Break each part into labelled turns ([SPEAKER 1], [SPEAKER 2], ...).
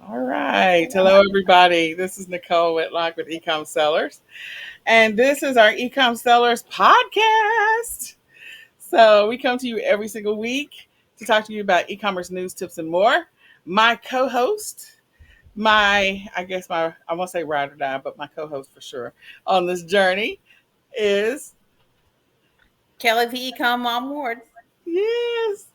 [SPEAKER 1] All right. Hello, everybody. This is Nicole Whitlock with eCom Sellers, and this is our eCom Sellers podcast. So, we come to you every single week to talk to you about e-commerce news, tips, and more. My co-host, I won't say ride or die, but my co-host for sure on this journey is
[SPEAKER 2] Kelly the Econ Mom Ward.
[SPEAKER 1] Yes.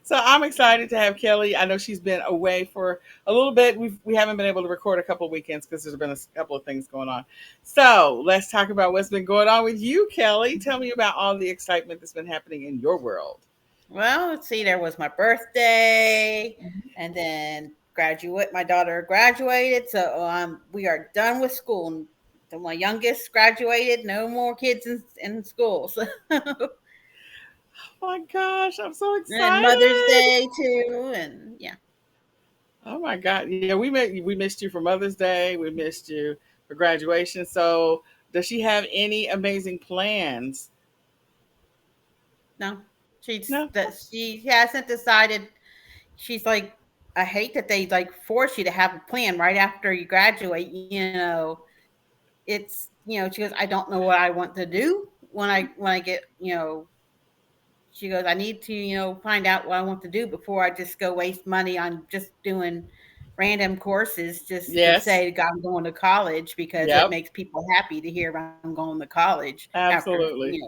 [SPEAKER 1] So I'm excited to have Kelly. I know she's been away for a little bit. We haven't been able to record a couple of weekends because there's been a couple of things going on. So let's talk about what's been going on with you, Kelly. Tell me about all the excitement that's been happening in your world.
[SPEAKER 2] Well, let's see, there was my birthday, and then graduate. My daughter graduated, so we are done with school. So my youngest graduated. No more kids in school. So,
[SPEAKER 1] Oh my gosh, I'm so
[SPEAKER 2] and Mother's
[SPEAKER 1] excited.
[SPEAKER 2] Day too, and yeah.
[SPEAKER 1] Oh my God. Yeah, we missed you for Mother's Day. We missed you for graduation. So does she have any amazing plans?
[SPEAKER 2] No,
[SPEAKER 1] No.
[SPEAKER 2] she hasn't decided. She's like, I hate that they like force you to have a plan right after you graduate. It's she goes, I don't know what I want to do when I get she goes, I need to find out what I want to do before I just go waste money on just doing random courses just to
[SPEAKER 1] Yes.
[SPEAKER 2] say I'm going to college because it
[SPEAKER 1] Yep.
[SPEAKER 2] makes people happy to hear I'm going to college after
[SPEAKER 1] Absolutely.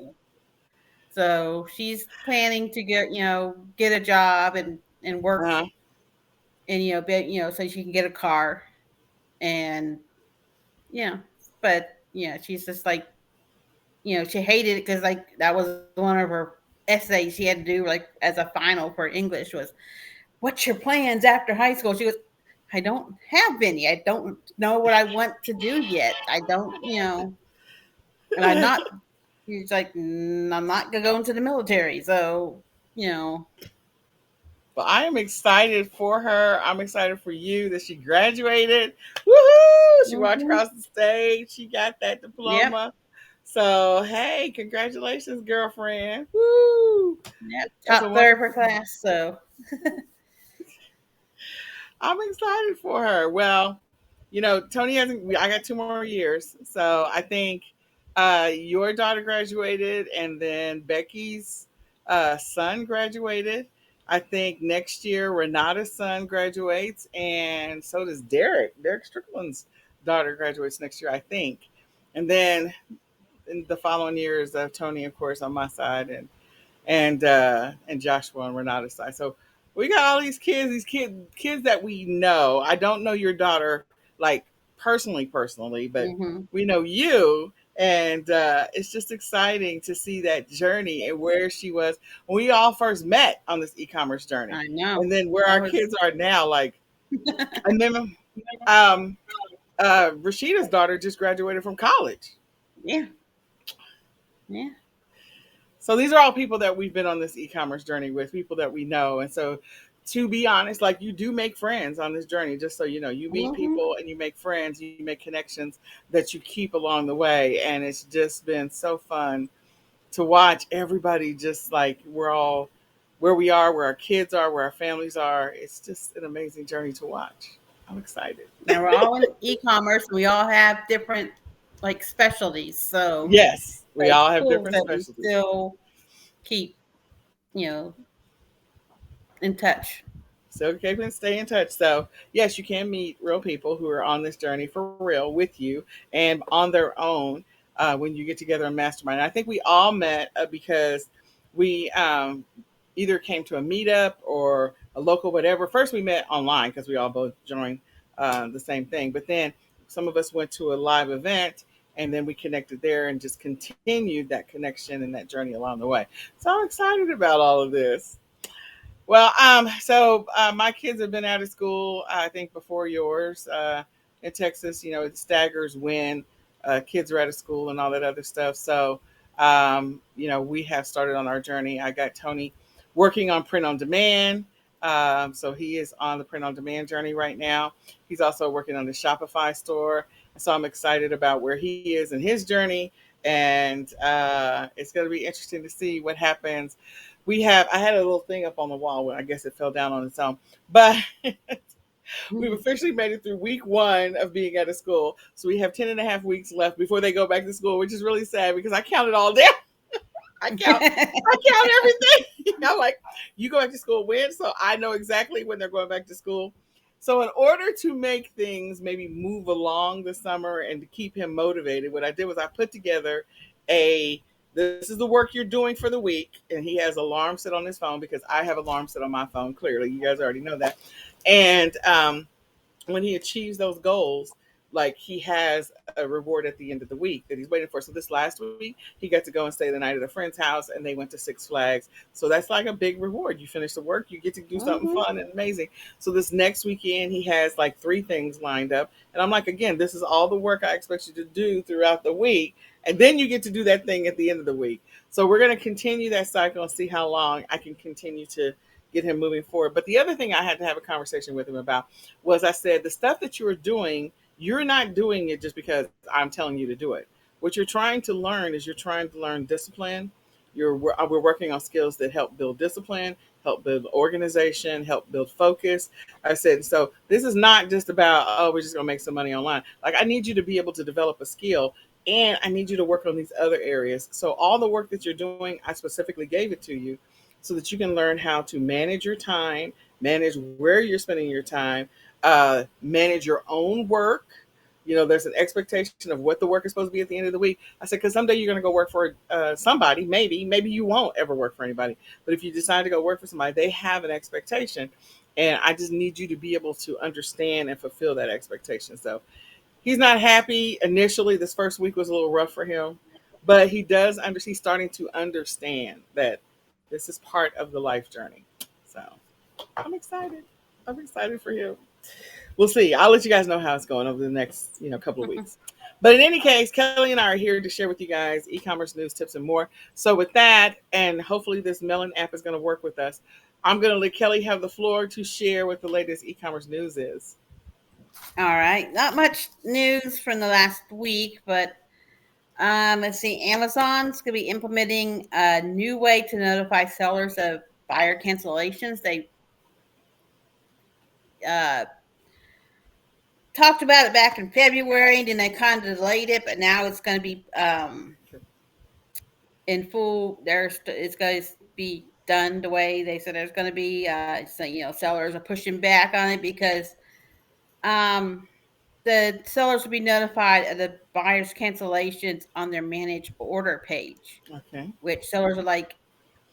[SPEAKER 2] so she's planning to get a job and work
[SPEAKER 1] Uh-huh.
[SPEAKER 2] and so she can get a car and yeah but she's just like she hated it because like that was one of her essays she had to do like as a final for English was, "What's your plans after high school?" She goes, "I don't have any. I don't know what I want to do yet. I don't, and I'm not." She's like, I'm not gonna go into the military, so you know,
[SPEAKER 1] Well, I am excited for her. I'm excited for you that she graduated. Woohoo! She walked
[SPEAKER 2] hmm
[SPEAKER 1] across the stage. She got that
[SPEAKER 2] yep,
[SPEAKER 1] diploma. So, hey, congratulations, girlfriend. Woo!
[SPEAKER 2] yep,
[SPEAKER 1] That's a
[SPEAKER 2] top third of
[SPEAKER 1] wonderful.
[SPEAKER 2] her class. So
[SPEAKER 1] I'm excited for her. Well, Tony hasn't. I got 2 more years, so I think your daughter graduated, and then Becky's son graduated. I think next year Renata's son graduates, and so does Derek. Derek Strickland's daughter graduates next year, I think, and then in the following year is Tony, of course, on my side, and Joshua on Renata's side. So we got all these kids that we know. I don't know your daughter like personally, but
[SPEAKER 2] hmm
[SPEAKER 1] we know you, and it's just exciting to see that journey and where she was when we all first met on this e-commerce journey,
[SPEAKER 2] I know
[SPEAKER 1] and then where
[SPEAKER 2] that
[SPEAKER 1] our
[SPEAKER 2] was
[SPEAKER 1] kids are now. Like, and then um, Rashida's daughter just graduated from college.
[SPEAKER 2] yeah, yeah.
[SPEAKER 1] So these are all people that we've been on this e-commerce journey with, people that we know. And so to be honest, like you do make friends on this journey, just so you know, you meet
[SPEAKER 2] hmm
[SPEAKER 1] people and you make friends, you make connections that you keep along the way. And it's just been so fun to watch everybody just like we're all where we are, where our kids are, where our families are. It's just an amazing journey to watch. I'm excited.
[SPEAKER 2] Now we're all in e-commerce. We all have different like specialties, so
[SPEAKER 1] Yes, we
[SPEAKER 2] it's
[SPEAKER 1] all have
[SPEAKER 2] cool
[SPEAKER 1] different
[SPEAKER 2] that we
[SPEAKER 1] specialties.
[SPEAKER 2] still keep you know in touch.
[SPEAKER 1] So okay, can stay in touch. So yes, you can meet real people who are on this journey for real with you and on their own when you get together and mastermind. I think we all met because we either came to a meetup or a local whatever. First, we met online because we all both joined the same thing. But then some of us went to a live event and then we connected there and just continued that connection and that journey along the way. So I'm excited about all of this. Well, my kids have been out of school, I think, before yours. In Texas, it staggers when kids are out of school and all that other stuff. So, we have started on our journey. I got Tony working on print on demand. So he is on the print on demand journey right now. He's also working on the Shopify store. So I'm excited about where he is in his journey. And it's going to be interesting to see what happens. I had a little thing up on the wall where I guess it fell down on its own, but We've officially made it through week one of being at a school. So we have 10 and a half weeks left before they go back to school, which is really sad because I counted all down. I count I count everything. I'm like, you go back to school when? So I know exactly when they're going back to school. So in order to make things maybe move along this summer and to keep him motivated, what I did was I put together a this is the work you're doing for the week, and he has alarm set on his phone because I have alarm set on my phone. Clearly, you guys already know that. And when he achieves those goals, like he has a reward at the end of the week that he's waiting for. So this last week, he got to go and stay the night at a friend's house, and they went to Six Flags. So that's like a big reward. You finish the work, you get to do something
[SPEAKER 2] Mhm.
[SPEAKER 1] fun and amazing. So this next weekend, he has like three things lined up, and I'm like, again, this is all the work I expect you to do throughout the week, and then you get to do that thing at the end of the week. So we're going to continue that cycle and see how long I can continue to get him moving forward. But the other thing I had to have a conversation with him about was I said, the stuff that you are doing, you're not doing it just because I'm telling you to do it. What you're trying to learn is you're trying to learn discipline. We're working on skills that help build discipline, help build organization, help build focus. I said, so this is not just about, oh, we're just going to make some money online. Like, I need you to be able to develop a skill, and I need you to work on these other areas. So all the work that you're doing, I specifically gave it to you so that you can learn how to manage your time, manage where you're spending your time, manage your own work. You know, there's an expectation of what the work is supposed to be at the end of the week. I said, because someday you're going to go work for somebody, maybe you won't ever work for anybody. But if you decide to go work for somebody, they have an expectation. And I just need you to be able to understand and fulfill that expectation. So he's not happy initially. This first week was a little rough for him, but he's starting to understand that this is part of the life journey. So I'm excited. I'm excited for him. We'll see. I'll let you guys know how it's going over the next, couple of weeks. But in any case, Kelly and I are here to share with you guys e-commerce news, tips, and more. So with that, and hopefully this Melon app is going to work with us, I'm going to let Kelly have the floor to share what the latest e-commerce news is.
[SPEAKER 2] All right. Not much news from the last week, but let's see. Amazon's going to be implementing a new way to notify sellers of buyer cancellations. They uh, talked about it back in February, and then they kind of delayed it, but now it's going to be in full. It's going to be done the way they said there's going to be. So, sellers are pushing back on it because um, the sellers will be notified of the buyer's cancellations on their managed order page,
[SPEAKER 1] Okay.
[SPEAKER 2] which sellers are like,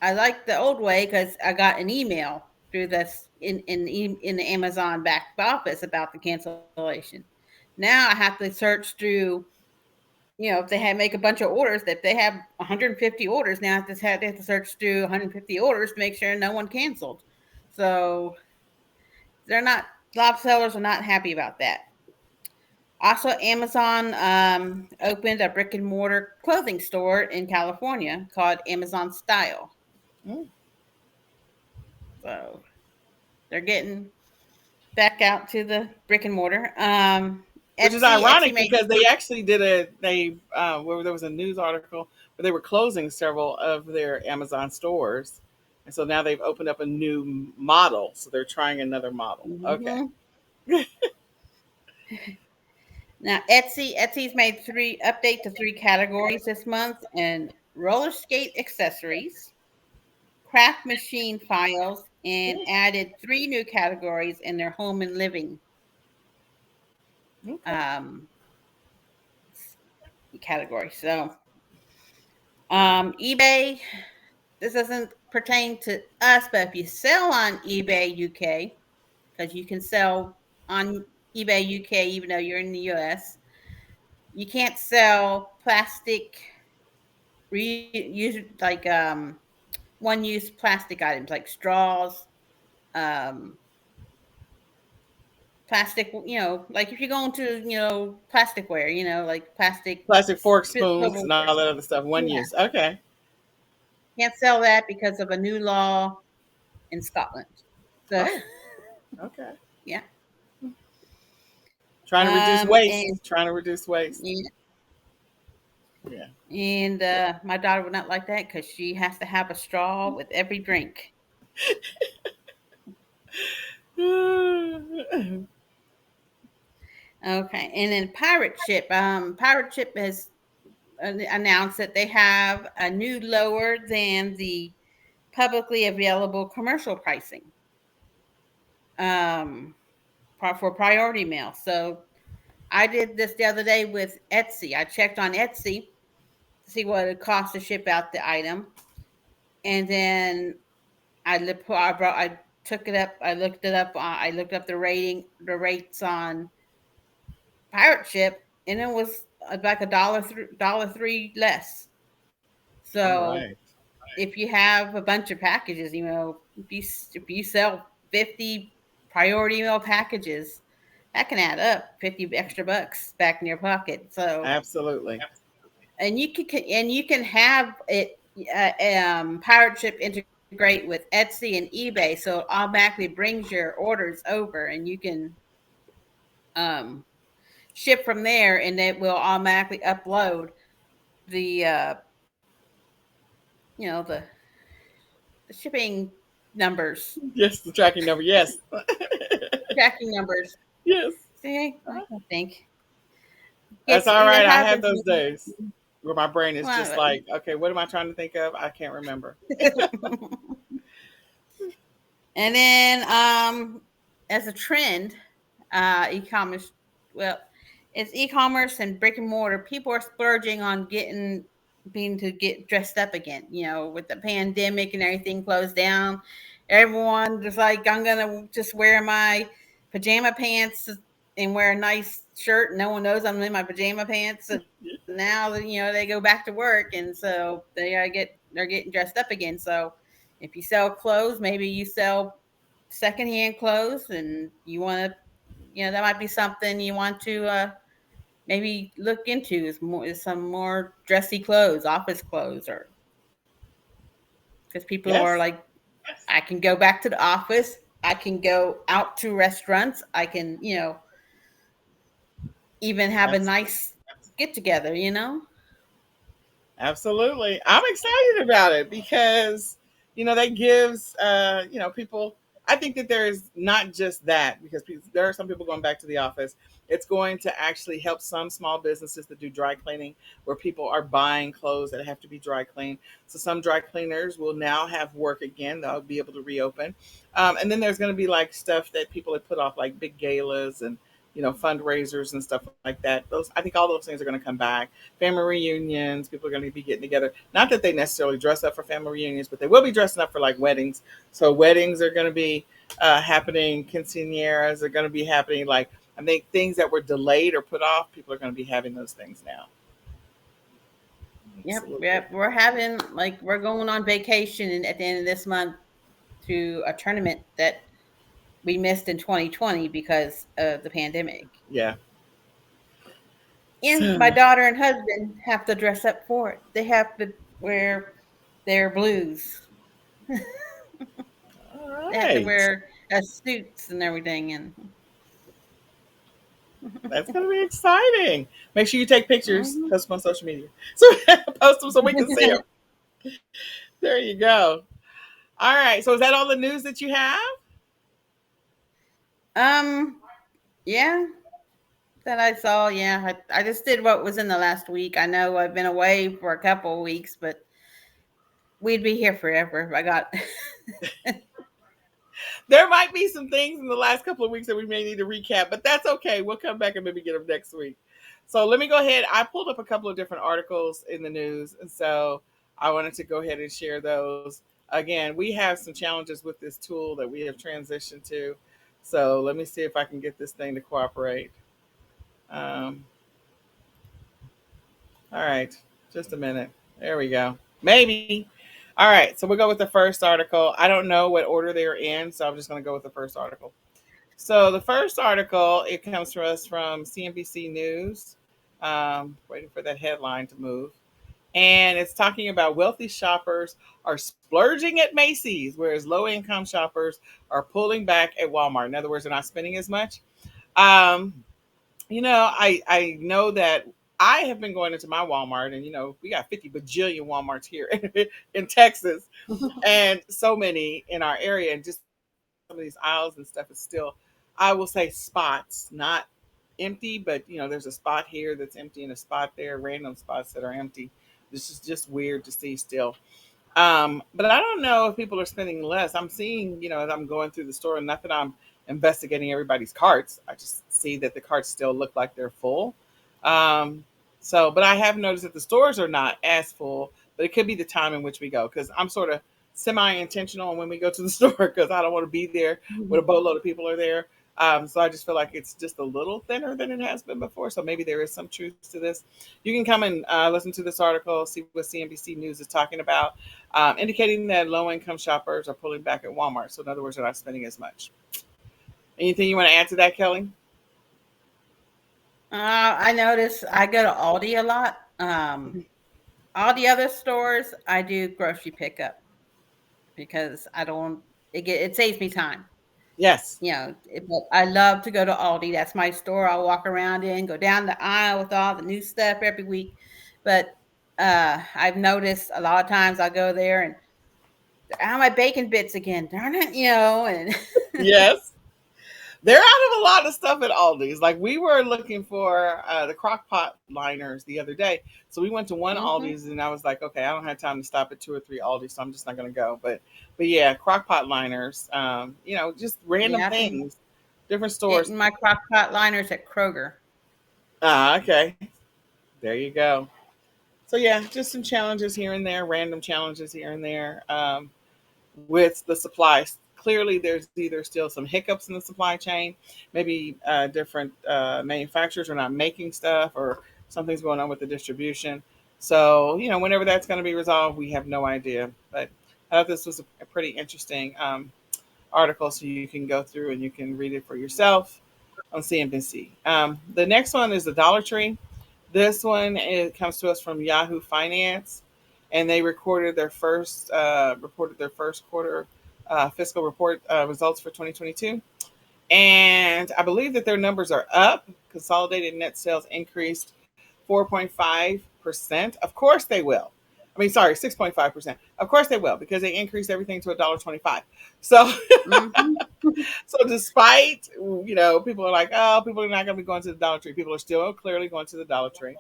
[SPEAKER 2] I like the old way because I got an email through this in the Amazon back office about the cancellation. Now I have to search through, if they have make a bunch of orders, if they have 150 orders, now they have to search through 150 orders to make sure no one canceled. So they're not a lot of sellers are not happy about that. Also, Amazon opened a brick and mortar clothing store in California called Amazon Style.
[SPEAKER 1] Mm.
[SPEAKER 2] So they're getting back out to the brick and mortar.
[SPEAKER 1] Which is
[SPEAKER 2] Etsy
[SPEAKER 1] ironic
[SPEAKER 2] made
[SPEAKER 1] because they actually did where there was a news article where they were closing several of their Amazon stores, and so now they've opened up a new model. So they're trying another model. Okay.
[SPEAKER 2] mm-hmm. Now Etsy's made three update to three categories this month, and roller skate accessories, craft machine files, and
[SPEAKER 1] Mm.
[SPEAKER 2] added three new categories in their home and living
[SPEAKER 1] Okay.
[SPEAKER 2] um, category. So eBay, this doesn't pertain to us, but if you sell on eBay UK, because you can sell on eBay UK even though you're in the US, you can't sell plastic reuse like one use plastic items like straws, um, plastic, like if you're going to, plasticware, like plastic
[SPEAKER 1] Plastic forks, spoons, and all
[SPEAKER 2] silverware.
[SPEAKER 1] that other stuff. One
[SPEAKER 2] Yeah.
[SPEAKER 1] use. Okay.
[SPEAKER 2] Can't sell that because of a new law in Scotland. So
[SPEAKER 1] Oh. Okay.
[SPEAKER 2] yeah.
[SPEAKER 1] Trying to reduce
[SPEAKER 2] And
[SPEAKER 1] waste. Trying to reduce waste.
[SPEAKER 2] yeah,
[SPEAKER 1] Yeah.
[SPEAKER 2] and my daughter would not like that because she has to have a straw with every drink. Okay, and then Pirate Ship has announced that they have a new lower than the publicly available commercial pricing um, for priority mail. So I did this the other day with Etsy. I checked on Etsy to see what it costs to ship out the item, and then I took it up. I looked it up. I looked up the rates on Pirate Ship, and it was like dollar three less.
[SPEAKER 1] All
[SPEAKER 2] So
[SPEAKER 1] right.
[SPEAKER 2] if you have a bunch of packages, if you sell 50 priority mail packages, that can add up 50 extra bucks back in your pocket. So
[SPEAKER 1] Absolutely.
[SPEAKER 2] and you can have it Pirate Ship integrate with Etsy and eBay, so it automatically brings your orders over, and you can um, ship from there, and it will automatically upload the you know the shipping numbers,
[SPEAKER 1] Yes, the tracking number. Yes.
[SPEAKER 2] tracking numbers.
[SPEAKER 1] Yes.
[SPEAKER 2] See, I can think.
[SPEAKER 1] That's
[SPEAKER 2] Gets
[SPEAKER 1] all
[SPEAKER 2] either
[SPEAKER 1] right. I have
[SPEAKER 2] happens.
[SPEAKER 1] those days where my brain is just
[SPEAKER 2] Well,
[SPEAKER 1] like, okay, what am I trying to think of? I can't remember.
[SPEAKER 2] and then as a trend, e-commerce. Well, it's e-commerce and brick and mortar. People are splurging on being to get dressed up again. With the pandemic and everything closed down, everyone just like, I'm gonna just wear my pajama pants and wear a nice shirt. No one knows I'm in my pajama pants. And now they go back to work, and so they're getting dressed up again. So if you sell clothes, maybe you sell secondhand clothes, and you want to, that might be something you want to maybe look into, is some more dressy clothes, office clothes, or because people are
[SPEAKER 1] Yes.
[SPEAKER 2] like, I can go back to the office, I can go out to restaurants, I can, even have a
[SPEAKER 1] Abs-
[SPEAKER 2] nice get together.
[SPEAKER 1] Absolutely. I'm excited about it because, that gives, people, I think that there is not just that because there are some people going back to the office. It's going to actually help some small businesses that do dry cleaning where people are buying clothes that have to be dry cleaned. So some dry cleaners will now have work again. They'll be able to reopen. And then there's going to be like stuff that people have put off, like big galas and, fundraisers and stuff like that. Those, I think all those things are going to come back. Family reunions, people are going to be getting together. Not that they necessarily dress up for family reunions, but they will be dressing up for like weddings. So weddings are going to be happening. Quinceañeras are going to be happening. Like, I think things that were delayed or put off, people are going to be having those things now.
[SPEAKER 2] Yep,
[SPEAKER 1] Absolutely.
[SPEAKER 2] yep. We're going on vacation at the end of this month to a tournament that we missed in 2020 because of the pandemic.
[SPEAKER 1] Yeah.
[SPEAKER 2] And my
[SPEAKER 1] So,
[SPEAKER 2] daughter and husband have to dress up for it. They have to wear their blues.
[SPEAKER 1] all
[SPEAKER 2] They have to
[SPEAKER 1] right.
[SPEAKER 2] wear suits and everything. And
[SPEAKER 1] That's going to be exciting. Make sure you take pictures,
[SPEAKER 2] Mhm.
[SPEAKER 1] post them on social media. So post them so we can see them. There you go. All right. So is that all the news that you have?
[SPEAKER 2] um, yeah, that I saw. Yeah, I just did what was in the last week. I know I've been away for a couple of weeks, but we'd be here forever if I got.
[SPEAKER 1] There might be some things in the last couple of weeks that we may need to recap, but that's okay. We'll come back and maybe get them next week. So let me go ahead. I pulled up a couple of different articles in the news, and so I wanted to go ahead and share those. Again, we have some challenges with this tool that we have transitioned to. So let me see if I can get this thing to cooperate. Um, all right, just a minute. There we go. Maybe. All right, so we'll go with the first article. I don't know what order they're in, so I'm just going to go with the first article. So the first article, it comes to us from CNBC News. Waiting for that headline to move. And it's talking about wealthy shoppers are splurging at Macy's, whereas low income shoppers are pulling back at Walmart. In other words, they're not spending as much. Um, I know that I have been going into my Walmart, and we got 50 bajillion Walmarts here in Texas, and so many in our area, and just some of these aisles and stuff is still, I will say, spots, not empty, but there's a spot here that's empty and a spot there, random spots that are empty. This is just weird to see still. But I don't know if people are spending less. I'm seeing, as I'm going through the store, and not that I'm investigating everybody's carts. I just see that the carts still look like they're full. Um, but I have noticed that the stores are not as full, but it could be the time in which we go because I'm sort of semi-intentional when we go to the store because I don't want to be there when a boatload of people are there. So I just feel like it's just a little thinner than it has been before. So maybe there is some truth to this. You can come and listen to this article, see what CNBC News is talking about, indicating that low-income shoppers are pulling back at Walmart. So in other words, they're not spending as much. Anything you want to add to that, Kelly?
[SPEAKER 2] I notice I go to Aldi a lot. All the other stores, I do grocery pickup because I don't. It saves me time.
[SPEAKER 1] Yes.
[SPEAKER 2] But I love to go to Aldi. That's my store. I'll walk around in, go down the aisle with all the new stuff every week. But I've noticed a lot of times I go there and my bacon bits again. Darn it, and
[SPEAKER 1] Yes. They're out of a lot of stuff at Aldi's. Like we were looking for the crock pot liners the other day. So we went to one
[SPEAKER 2] hmm
[SPEAKER 1] Aldi's and I was like, okay, I don't have time to stop at two or three Aldi's, so I'm just not gonna go. But yeah, crock pot liners, just random
[SPEAKER 2] yeah, I've been
[SPEAKER 1] things, different stores.
[SPEAKER 2] getting my crock pot liners at Kroger.
[SPEAKER 1] Ah, okay. There you go. So yeah, just some challenges here and there, random challenges here and there. With the supplies. Clearly, there's either still some hiccups in the supply chain, maybe different manufacturers are not making stuff, or something's going on with the distribution. So, whenever that's going to be resolved, we have no idea. But I thought this was a pretty interesting article, so you can go through and you can read it for yourself on CNBC. The next one is the Dollar Tree. This one it comes to us from Yahoo Finance, and they reported their first quarter fiscal report results for 2022. And I believe that their numbers are up. Consolidated net sales increased 4.5%. Of course they will. I mean, sorry, 6.5%. Of course they will because they increased everything to $1.25. So
[SPEAKER 2] hmm
[SPEAKER 1] so despite people are like, oh, people are not going to be going to the Dollar Tree. People are still clearly going to the Dollar Tree,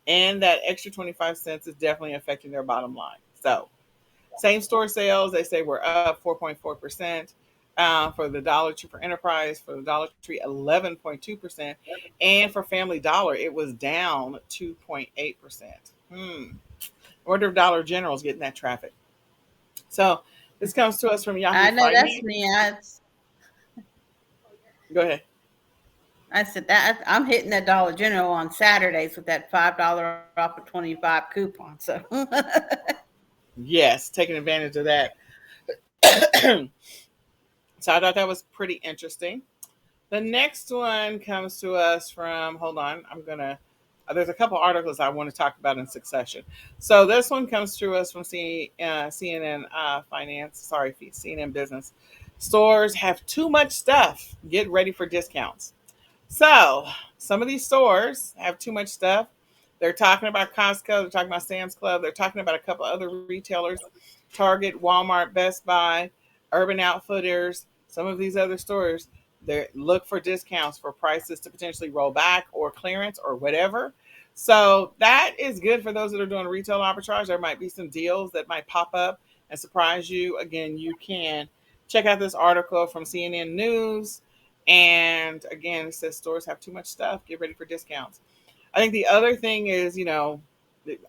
[SPEAKER 1] and that extra 25 cents is definitely affecting their bottom line. So same store sales, they say we're up 4.4%. For the Dollar Tree, for Enterprise, for the Dollar Tree, 11.2%, and for Family Dollar, it was down 2.8%. I wonder if Dollar General is getting that traffic. So this comes to us from Yahoo
[SPEAKER 2] I know that's
[SPEAKER 1] Finance.
[SPEAKER 2] me.
[SPEAKER 1] Go ahead.
[SPEAKER 2] I said that I'm hitting that Dollar General on Saturdays with that $5 off of 25 coupon. So
[SPEAKER 1] Yes, taking advantage of that. So I thought that was pretty interesting. The next one comes to us from, hold on, there's a couple articles I want to talk about in succession. So this one comes to us from CNN Finance, sorry, CNN Business. Stores have too much stuff. Get ready for discounts. So some of these stores have too much stuff. They're talking about Costco. They're talking about Sam's Club. They're talking about a couple other retailers, Target, Walmart, Best Buy, Urban Outfitters, some of these other stores. They look for discounts for prices to potentially roll back or clearance or whatever. So that is good for those that are doing retail arbitrage. There might be some deals that might pop up and surprise you. Again, you can check out this article from CNN News. And again, it says stores have too much stuff. Get ready for discounts. I think the other thing is,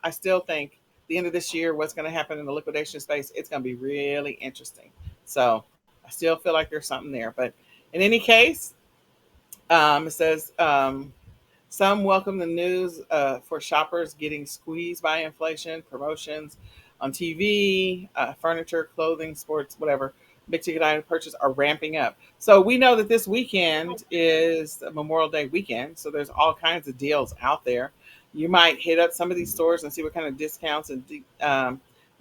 [SPEAKER 1] I still think the end of this year, what's going to happen in the liquidation space, it's going to be really interesting. So I still feel like there's something there. But in any case, it says some welcome the news for shoppers getting squeezed by inflation, promotions on TV, furniture, clothing, sports, whatever. Big ticket item purchases are ramping up. So we know that this weekend is Memorial Day weekend. So there's all kinds of deals out there. You might hit up some of these stores and see what kind of discounts and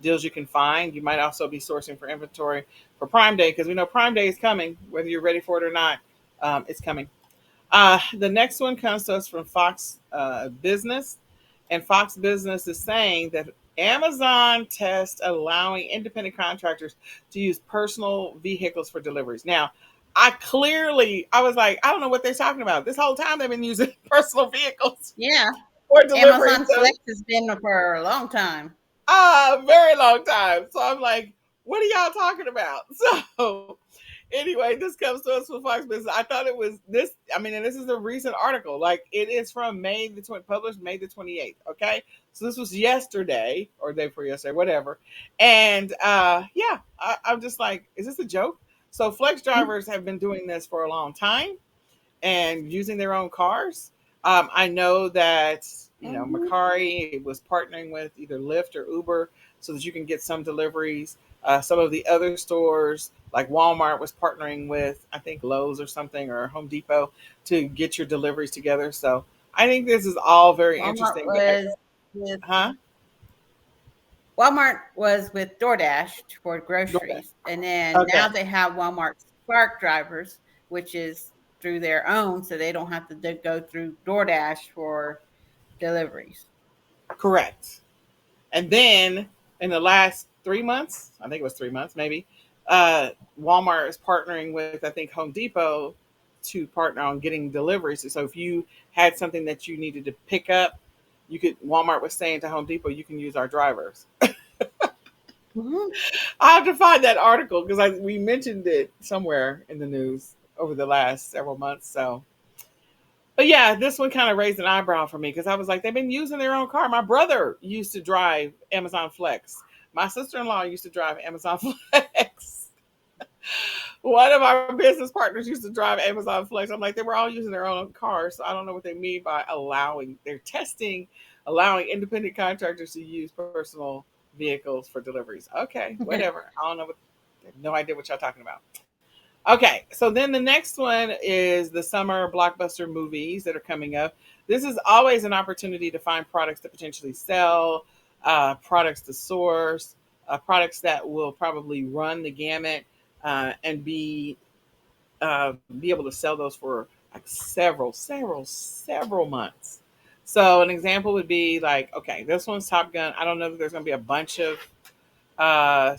[SPEAKER 1] deals you can find. You might also be sourcing for inventory for Prime Day because we know Prime Day is coming, whether you're ready for it or not. It's coming. The next one comes to us from Fox Business, and Fox Business is saying that Amazon tests allowing independent contractors to use personal vehicles for deliveries. Now, I was like, I don't know what they're talking about. This whole time they've been using personal vehicles
[SPEAKER 2] Yeah.
[SPEAKER 1] for delivery.
[SPEAKER 2] Amazon
[SPEAKER 1] So
[SPEAKER 2] Flex has been for a long time.
[SPEAKER 1] very long time. So I'm like, what are y'all talking about? So anyway, this comes to us with Fox Business. I thought it was this. I mean, and this is a recent article. Like it is from May the 20, published May the 28th. Okay, so this was yesterday or day before yesterday, whatever. And yeah, I'm just like, is this a joke? So flex drivers have been doing this for a long time and using their own cars. I know that
[SPEAKER 2] Mhm.
[SPEAKER 1] Macari was partnering with either Lyft or Uber so that you can get some deliveries. Some of the other stores, like Walmart, was partnering with I think Lowe's or something or Home Depot to get your deliveries together. So I think this is all very
[SPEAKER 2] Walmart
[SPEAKER 1] interesting. But
[SPEAKER 2] was with
[SPEAKER 1] huh?
[SPEAKER 2] Walmart was with DoorDash for
[SPEAKER 1] DoorDash.
[SPEAKER 2] groceries, and then
[SPEAKER 1] Okay.
[SPEAKER 2] now they have Walmart Spark drivers, which is through their own, so they don't have to go through DoorDash for deliveries.
[SPEAKER 1] Correct. And then in the last 3 months, I think it was 3 months maybe, Walmart is partnering with, I think, Home Depot to partner on getting deliveries. So if you had something that you needed to pick up, you could, Walmart was saying to Home Depot, you can use our drivers.
[SPEAKER 2] Mhm.
[SPEAKER 1] I have to find that article because we mentioned it somewhere in the news over the last several months. So but yeah, this one kind of raised an eyebrow for me because I was like, they've been using their own car. My brother used to drive Amazon Flex. My sister in law used to drive Amazon Flex. One of our business partners used to drive Amazon Flex. I'm like, they were all using their own cars. So I don't know what they mean by allowing, they're testing, allowing independent contractors to use personal vehicles for deliveries. Okay, whatever. I don't know what, I have no idea what y'all talking about. Okay, so then the next one is the summer blockbuster movies that are coming up. This is always an opportunity to find products to potentially sell, products to source, products that will probably run the gamut and be able to sell those for like several months. So an example would be like, okay, this one's Top Gun. I don't know if there's going to be a bunch of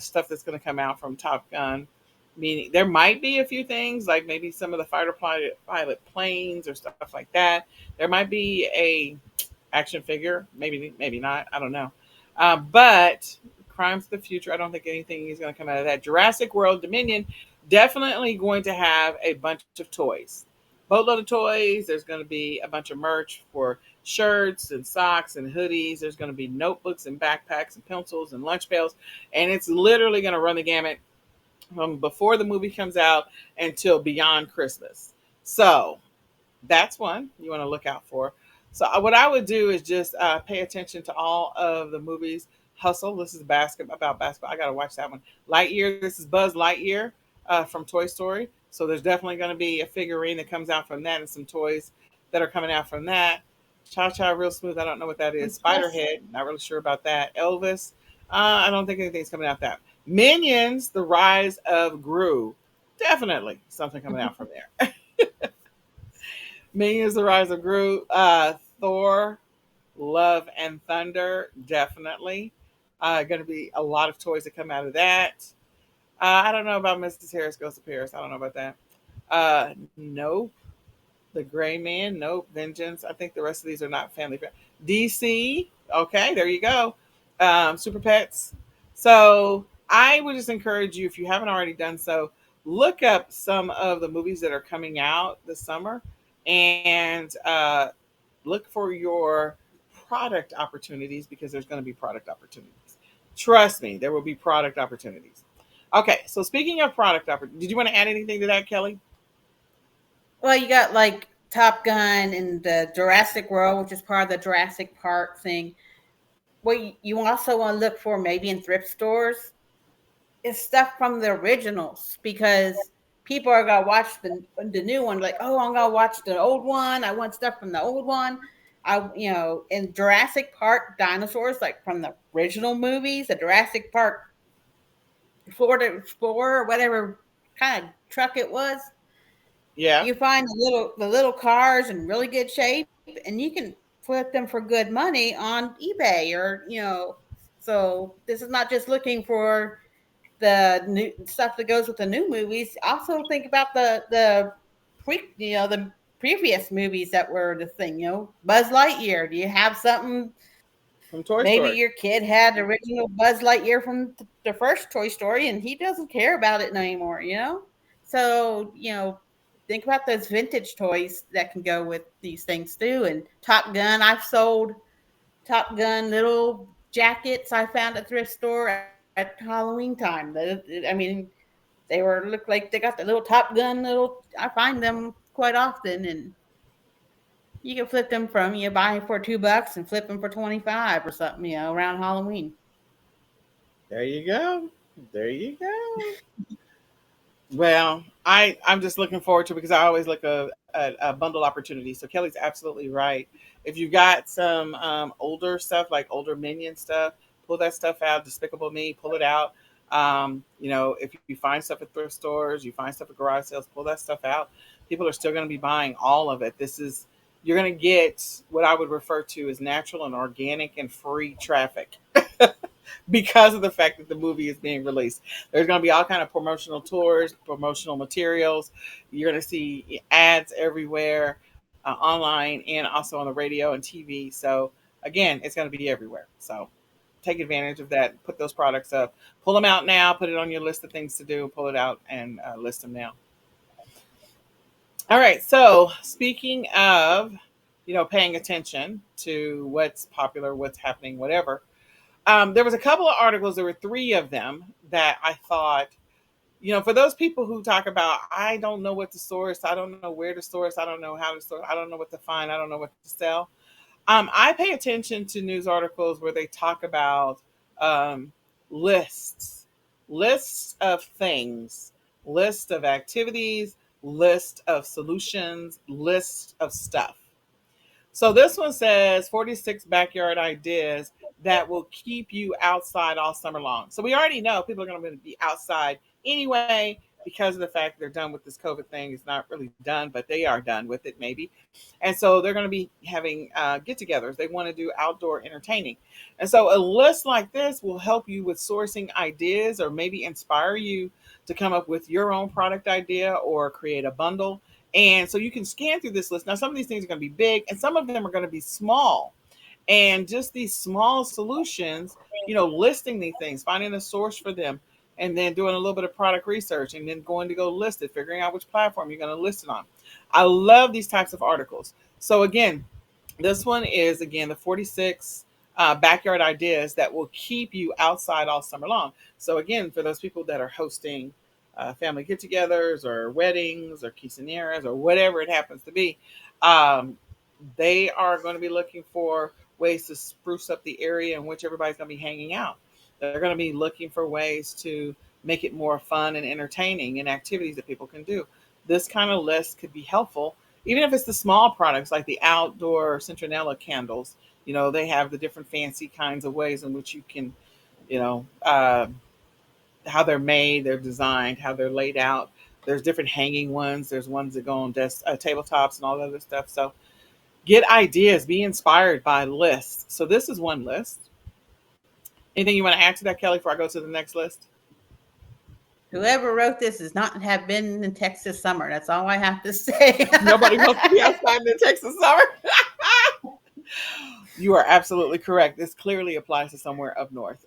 [SPEAKER 1] stuff that's going to come out from Top Gun. Meaning, there might be a few things like maybe some of the pilot planes or stuff like that. There might be a action figure, maybe not. I don't know. But Crimes of the Future, I don't think anything is going to come out of that. Jurassic World Dominion, definitely going to have a bunch of toys. Boatload of toys. There's going to be a bunch of merch for shirts and socks and hoodies. There's going to be notebooks and backpacks and pencils and lunch pails. And it's literally going to run the gamut from before the movie comes out until beyond Christmas. So that's one you want to look out for. So what I would do is just pay attention to all of the movies. Hustle. This is basketball about basketball. I gotta watch that one. Lightyear. This is Buzz Lightyear from Toy Story. So there's definitely going to be a figurine that comes out from that, and some toys that are coming out from that. Cha Cha Real Smooth. I don't know what that is.
[SPEAKER 2] Yes.
[SPEAKER 1] Spiderhead. Not really sure about that. Elvis. I don't think anything's coming out that. Minions. The Rise of Gru. Definitely something coming out from there. Minions: The Rise of Gru, Thor, Love and Thunder, definitely. Going to be a lot of toys that come out of that. I don't know about Mrs. Harris Goes to Paris. I don't know about that. Nope. The Gray Man, nope. Vengeance. I think the rest of these are not family friendly. DC, okay, there you go. Super Pets. So I would just encourage you, if you haven't already done so, look up some of the movies that are coming out this summer and look for your product opportunities because there's going to be product opportunities. Trust me, there will be product opportunities. Okay, so speaking of product opportunities, did you want to add anything to that, Kelly?
[SPEAKER 2] Well, you got like Top Gun and the Jurassic World, which is part of the Jurassic Park thing. What you also want to look for maybe in thrift stores is stuff from the originals because people are gonna watch the new one like, oh, I'm gonna watch the old one. I want stuff from the old one. In Jurassic Park dinosaurs, like from the original movies, the Jurassic Park Florida Explorer or whatever kind of truck it was,
[SPEAKER 1] Yeah.
[SPEAKER 2] you find the little cars in really good shape, and you can flip them for good money on eBay or. So this is not just looking for the new stuff that goes with the new movies, also think about the previous movies that were the thing. Buzz Lightyear. Do you have something?
[SPEAKER 1] From Toy
[SPEAKER 2] Maybe
[SPEAKER 1] Story.
[SPEAKER 2] your kid had the original Buzz Lightyear from the first Toy Story, and he doesn't care about it anymore. So think about those vintage toys that can go with these things too. And Top Gun, I've sold Top Gun little jackets I found at thrift store at Halloween time. I mean, look like they got the little Top Gun little. I find them quite often, and you can flip them from buy for $2 and flip them for 25 or something. Around Halloween.
[SPEAKER 1] There you go. There you go. Well, I'm just looking forward to it because I always look a bundle opportunity. So Kelly's absolutely right. If you've got some older stuff like older Minion stuff, pull that stuff out. Despicable Me, pull it out. If you find stuff at thrift stores, you find stuff at garage sales, pull that stuff out. People are still going to be buying all of it. You're going to get what I would refer to as natural and organic and free traffic because of the fact that the movie is being released. There's going to be all kind of promotional tours, promotional materials. You're going to see ads everywhere, online and also on the radio and TV. So again, it's going to be everywhere. So take advantage of that. Put those products up. Pull them out now. Put it on your list of things to do. Pull it out and list them now. All right. So speaking of, paying attention to what's popular, what's happening, whatever. There was a couple of articles. There were three of them that I thought, for those people who talk about, I don't know what to source, I don't know where to source, I don't know how to source, I don't know what to find, I don't know what to sell. I pay attention to news articles where they talk about um, lists, lists of things, list of activities, list of solutions, list of stuff. So this one says 46 backyard ideas that will keep you outside all summer long. So we already know people are going to be outside anyway because of the fact they're done with this COVID thing. It's not really done, but they are done with it maybe. And so they're going to be having get-togethers. They want to do outdoor entertaining. And so a list like this will help you with sourcing ideas or maybe inspire you to come up with your own product idea or create a bundle. And so you can scan through this list. Now, some of these things are going to be big and some of them are going to be small. And just these small solutions, listing these things, finding a source for them, and then doing a little bit of product research and then going to go list it, figuring out which platform you're going to list it on. I love these types of articles. So, again, this one is, again, the 46 backyard ideas that will keep you outside all summer long. So, again, for those people that are hosting family get togethers or weddings or quinceañeras or whatever it happens to be, um, they are going to be looking for ways to spruce up the area in which everybody's going to be hanging out. They're going to be looking for ways to make it more fun and entertaining and activities that people can do. This kind of list could be helpful, even if it's the small products like the outdoor Centronella candles. They have the different fancy kinds of ways in which you can, you know, uh, how they're made, they're designed, how they're laid out. There's different hanging ones. There's ones that go on desk, tabletops and all that other stuff. So get ideas, be inspired by lists. So this is one list. Anything you want to add to that, Kelly, before I go to the next list?
[SPEAKER 2] Whoever wrote this does not have been in Texas summer. That's all I have to say.
[SPEAKER 1] Nobody wants to be outside in the Texas summer. You are absolutely correct. This clearly applies to somewhere up north.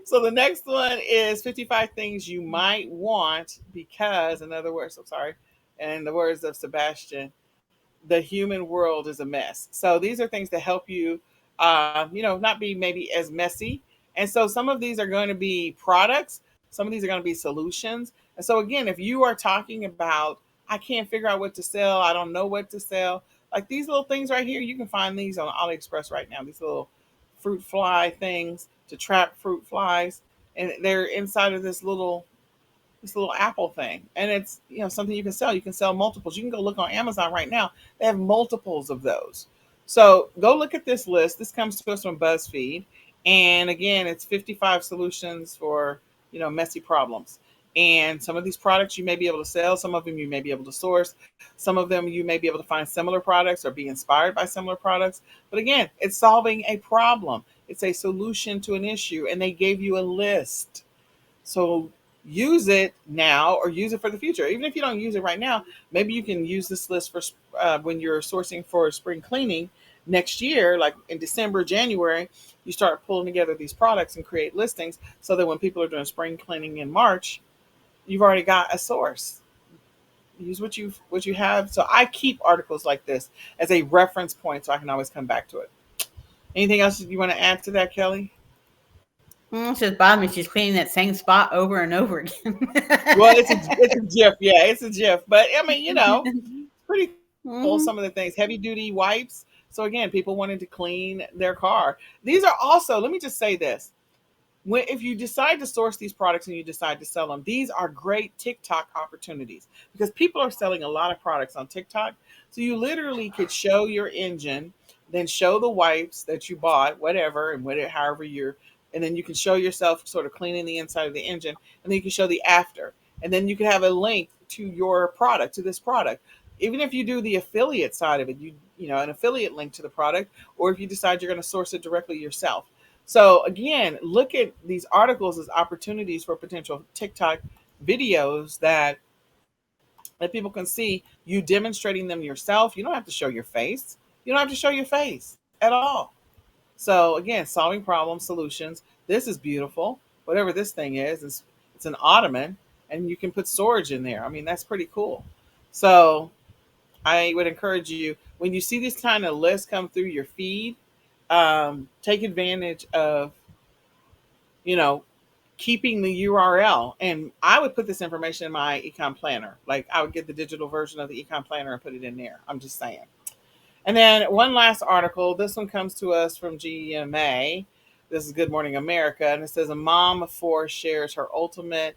[SPEAKER 1] So the next one is 55 things you might want because, in other words, I'm sorry, and in the words of Sebastian, the human world is a mess. So these are things to help you, not be maybe as messy. And so some of these are going to be products. Some of these are going to be solutions. And so again, if you are talking about, I can't figure out what to sell, I don't know what to sell, like these little things right here, you can find these on AliExpress right now. These little fruit fly things to trap fruit flies, and they're inside of this little Apple thing. And it's, something you can sell multiples. You can go look on Amazon right now. They have multiples of those. So go look at this list. This comes to us from BuzzFeed. And again, it's 55 solutions for, messy problems. And some of these products you may be able to sell. Some of them you may be able to source. Some of them you may be able to find similar products or be inspired by similar products. But again, it's solving a problem. It's a solution to an issue. And they gave you a list. So use it now or use it for the future. Even if you don't use it right now, maybe you can use this list for when you're sourcing for spring cleaning next year, like in December, January. You start pulling together these products and create listings so that when people are doing spring cleaning in March, you've already got a source. Use what you have. So I keep articles like this as a reference point, so I can always come back to it. Anything else you want to add to that, Kelly?
[SPEAKER 2] It's just bothering me. She's cleaning that same spot over and over again.
[SPEAKER 1] Well, it's a GIF. Yeah, it's a GIF. But I mean, it's pretty cool. Some of the things,
[SPEAKER 2] Hmm.
[SPEAKER 1] heavy duty wipes. So again, people wanted to clean their car. These are also. Let me just say this: if you decide to source these products and you decide to sell them, these are great TikTok opportunities because people are selling a lot of products on TikTok. So you literally could show your engine, then show the wipes that you bought, whatever, and whatever, however and then you can show yourself sort of cleaning the inside of the engine, and then you can show the after, and then you can have a link to your product, to this product. Even if you do the affiliate side of it, an affiliate link to the product, or if you decide you're going to source it directly yourself. So again, look at these articles as opportunities for potential TikTok videos that people can see you demonstrating them yourself. You don't have to show your face. You don't have to show your face at all. So again, solving problem solutions. This is beautiful. Whatever this thing is, it's an ottoman, and you can put storage in there. I mean, that's pretty cool. So I would encourage you when you see this kind of list come through your feed, take advantage of you know, keeping the URL. And I would put this information in my econ planner. Like I would get the digital version of the econ planner and put it in there. I'm just saying. And then one last article. This one comes to us from GMA. This is Good Morning America. And it says a mom of four shares her ultimate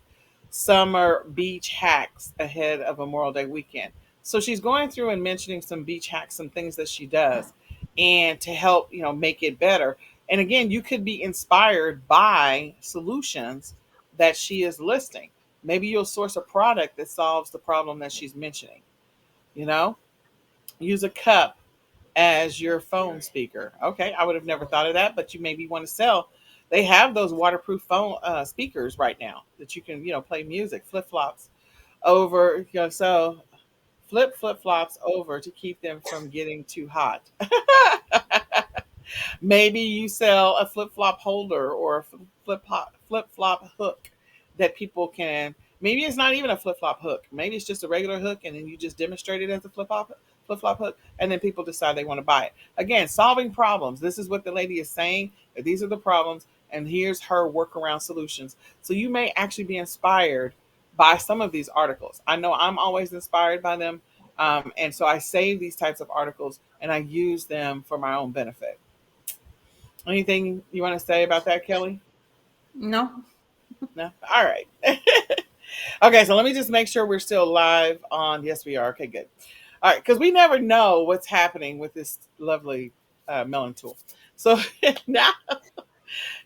[SPEAKER 1] summer beach hacks ahead of Memorial Day weekend. So she's going through and mentioning some beach hacks, some things that she does, and to help, make it better. And again, you could be inspired by solutions that she is listing. Maybe you'll source a product that solves the problem that she's mentioning. You know, use a cup as your phone speaker. Okay, I would have never thought of that, but you maybe want to sell. They have those waterproof phone speakers right now that you can, play music, flip flops over, so flip flops over to keep them from getting too hot. Maybe you sell a flip flop holder or a flip flop hook that people can. Maybe it's not even a flip flop hook. Maybe it's just a regular hook, and then you just demonstrate it as a flip flop hook, and then people decide they want to buy it. Again, solving problems. This is what the lady is saying. That these are the problems, and here's her workaround solutions. So you may actually be inspired by some of these articles. I know I'm always inspired by them, and so I save these types of articles and I use them for my own benefit. Anything you want to say about that, Kelly?
[SPEAKER 2] No.
[SPEAKER 1] No? All right. Okay, so let me just make sure we're still live on. Yes, we are. Okay, good. All right, because we never know what's happening with this lovely melon tool. So now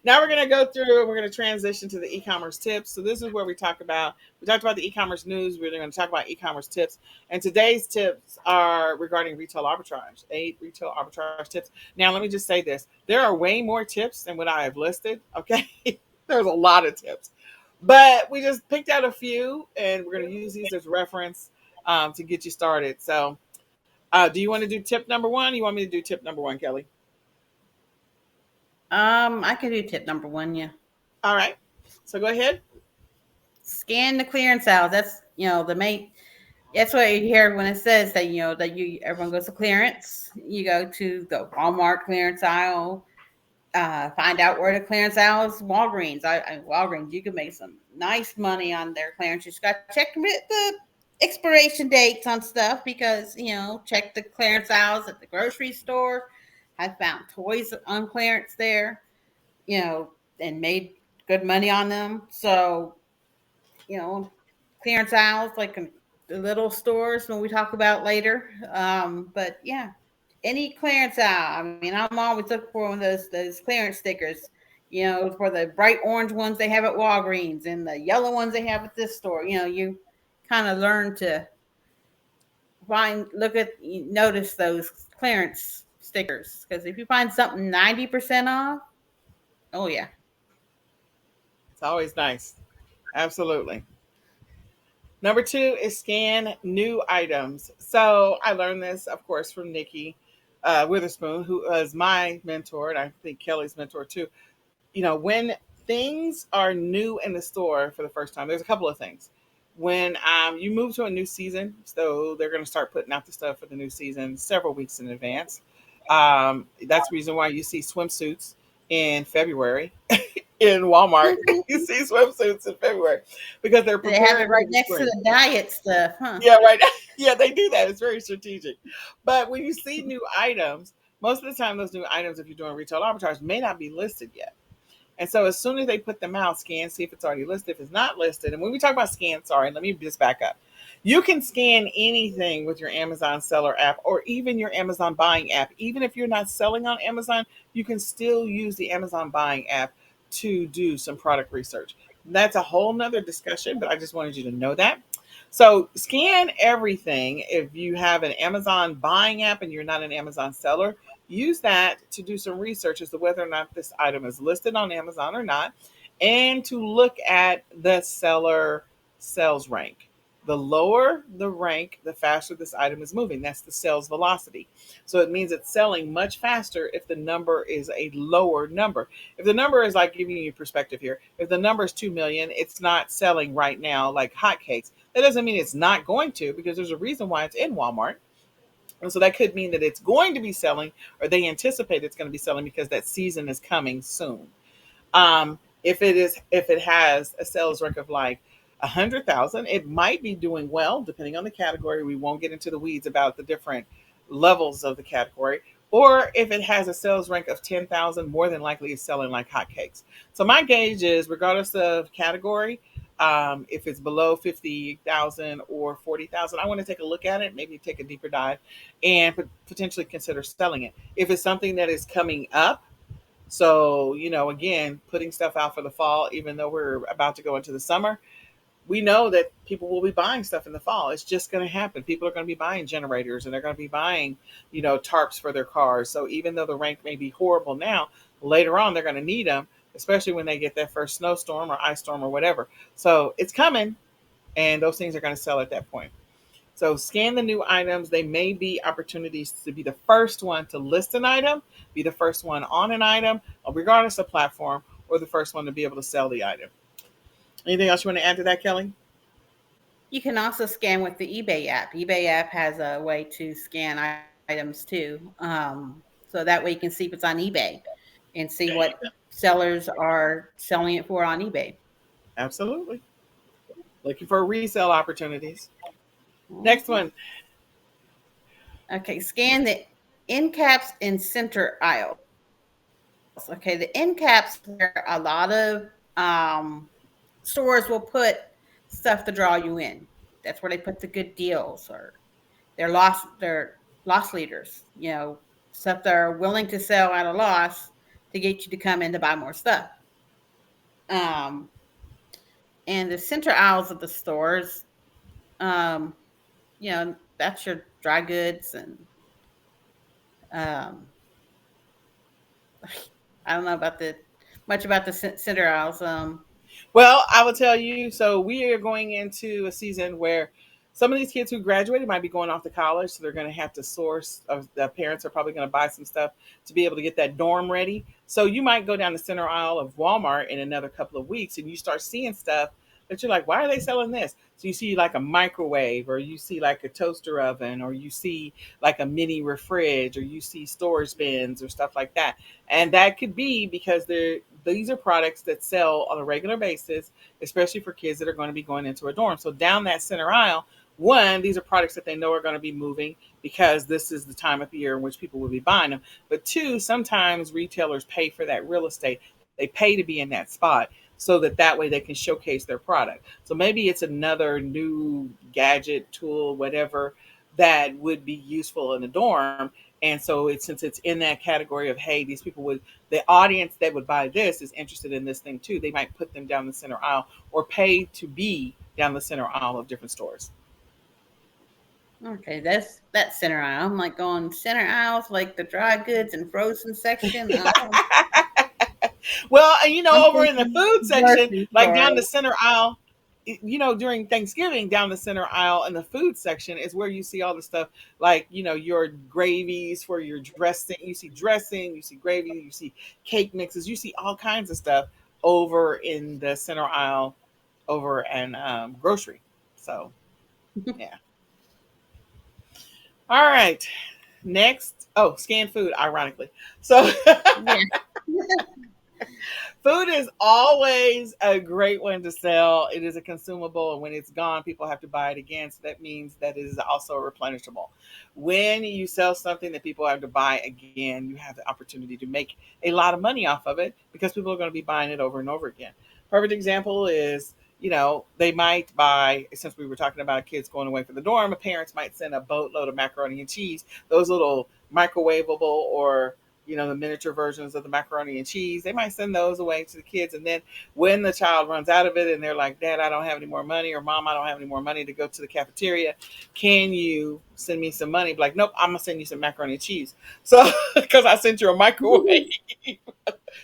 [SPEAKER 1] Now we're going to go through and we're going to transition to the e-commerce tips. So this is where we talked about the e-commerce news. We're going to talk about e-commerce tips. And today's tips are regarding retail arbitrage, 8 retail arbitrage tips. Now, let me just say this. There are way more tips than what I have listed. Okay. There's a lot of tips, but we just picked out a few and we're going to use these as reference to get you started. So do you want to do tip number one? You want me to do tip number one, Kelly?
[SPEAKER 2] I could do tip number one. Yeah.
[SPEAKER 1] All right. So go ahead.
[SPEAKER 2] Scan the clearance aisle. That's the main. That's what you hear when it says that that you everyone goes to clearance. You go to the Walmart clearance aisle. Find out where the clearance aisle is. Walgreens. Walgreens. You can make some nice money on their clearance. You just got to check the expiration dates on stuff because check the clearance aisles at the grocery store. I found toys on clearance there. And made good money on them. So you know, clearance aisles like in the little stores when we talk about later. But yeah, any clearance aisle. I mean, I'm always looking for one of those clearance stickers. For the bright orange ones they have at Walgreens and the yellow ones they have at this store. You kind of learn to notice those clearance stickers because if you find something 90% off, oh yeah.
[SPEAKER 1] It's always nice. Absolutely. Number two is scan new items. So I learned this, of course, from Nikki Witherspoon, who is my mentor, and I think Kelly's mentor too. When things are new in the store for the first time, there's a couple of things. When you move to a new season, so they're going to start putting out the stuff for the new season several weeks in advance. That's the reason why you see swimsuits in February in Walmart. You see swimsuits in February because they're
[SPEAKER 2] They have it
[SPEAKER 1] preparing
[SPEAKER 2] right
[SPEAKER 1] for the
[SPEAKER 2] next to
[SPEAKER 1] spring.
[SPEAKER 2] the diet stuff, huh?
[SPEAKER 1] Yeah, right. Yeah, they do that. It's very strategic. But when you see new items, most of the time, those new items, if you're doing retail arbitrage, may not be listed yet. And so as soon as they put them out, scan, see if it's already listed. If it's not listed, and when we talk about scan, sorry, let me just back up. You can scan anything with your Amazon seller app or even your Amazon buying app. Even if you're not selling on Amazon, you can still use the Amazon buying app to do some product research. That's a whole nother discussion, but I just wanted you to know that. So scan everything. If you have an Amazon buying app and you're not an Amazon seller, use that to do some research as to whether or not this item is listed on Amazon or not, and to look at the seller sales rank. The lower the rank, the faster this item is moving. That's the sales velocity. So it means it's selling much faster if the number is a lower number. If the number is, like, giving you perspective here, if the number is 2 million, it's not selling right now like hotcakes. That doesn't mean it's not going to, because there's a reason why it's in Walmart. And so that could mean that it's going to be selling, or they anticipate it's going to be selling because that season is coming soon. If it has a sales rank of like 100,000, it might be doing well depending on the category. We won't get into the weeds about the different levels of the category. Or if it has a sales rank of 10,000, more than likely it's selling like hotcakes. So my gauge is, regardless of category, if it's below 50,000 or 40,000, I want to take a look at it, maybe take a deeper dive, and potentially consider selling it. If it's something that is coming up, so, again, putting stuff out for the fall, even though we're about to go into the summer, we know that people will be buying stuff in the fall. It's just going to happen. People are going to be buying generators, and they're going to be buying, tarps for their cars. So even though the rank may be horrible now, later on they're going to need them, especially when they get that first snowstorm or ice storm or whatever. So it's coming, and those things are going to sell at that point. So scan the new items. They may be opportunities to be the first one to list an item, be the first one on an item, regardless of platform, or the first one to be able to sell the item. Anything else you want to add to that, Kelly?
[SPEAKER 2] You can also scan with the eBay app. eBay app has a way to scan items too. So that way you can see if it's on eBay and see what
[SPEAKER 1] There you go.
[SPEAKER 2] sellers are selling it for on eBay.
[SPEAKER 1] Absolutely. Looking for resale opportunities. Next
[SPEAKER 2] Mhm.
[SPEAKER 1] one.
[SPEAKER 2] Okay, scan the end caps and center aisles. Okay, the end caps is where a lot of stores will put stuff to draw you in. That's where they put the good deals or their loss leaders. Stuff they're willing to sell at a loss to get you to come in to buy more stuff. Um, and the center aisles of the stores, um, that's your dry goods and um, I don't know about the much about the center aisles.
[SPEAKER 1] Well, I will tell you. So we are going into a season where some of these kids who graduated might be going off to college, so they're going to have to source. The parents are probably going to buy some stuff to be able to get that dorm ready. So you might go down the center aisle of Walmart in another couple of weeks, and you start seeing stuff that you're like, why are they selling this? So you see like a microwave, or you see like a toaster oven, or you see like a mini refrige, or you see storage bins or stuff like that. And that could be because these are products that sell on a regular basis, especially for kids that are going to be going into a dorm. So down that center aisle, one, these are products that they know are going to be moving because this is the time of year in which people will be buying them. But two, sometimes retailers pay for that real estate. They pay to be in that spot so that way they can showcase their product. So maybe it's another new gadget, tool, whatever, that would be useful in a dorm. And so since it's in that category of, hey, these people would, the audience that would buy this is interested in this thing too. They might put them down the center aisle or pay to be down the center aisle of different stores.
[SPEAKER 2] Okay, that's center aisle. I'm like going center aisles, like the dry goods and frozen section.
[SPEAKER 1] Well,
[SPEAKER 2] I'm
[SPEAKER 1] over in the
[SPEAKER 2] thinking
[SPEAKER 1] food section,
[SPEAKER 2] grocery
[SPEAKER 1] like
[SPEAKER 2] store.
[SPEAKER 1] down the center aisle. during Thanksgiving, down the center aisle in the food section is where you see all the stuff like, your gravies for your dressing. You see dressing, you see gravy, you see cake mixes, you see all kinds of stuff over in the center aisle over in grocery. So, yeah. All right. Next. Oh, scanned food, ironically. So,
[SPEAKER 2] Yeah.
[SPEAKER 1] food is always a great one to sell. It is a consumable, and when it's gone, people have to buy it again. So that means that it is also replenishable. When you sell something that people have to buy again, you have the opportunity to make a lot of money off of it because people are going to be buying it over and over again. Perfect example is, they might buy, since we were talking about kids going away for the dorm, parents might send a boatload of macaroni and cheese, those little microwavable or the miniature versions of the macaroni and cheese. They might send those away to the kids. And then when the child runs out of it and they're like, Dad, I don't have any more money, or Mom, I don't have any more money to go to the cafeteria, can you send me some money? Be like, nope, I'm going to send you some macaroni and cheese. So, because I sent you a microwave.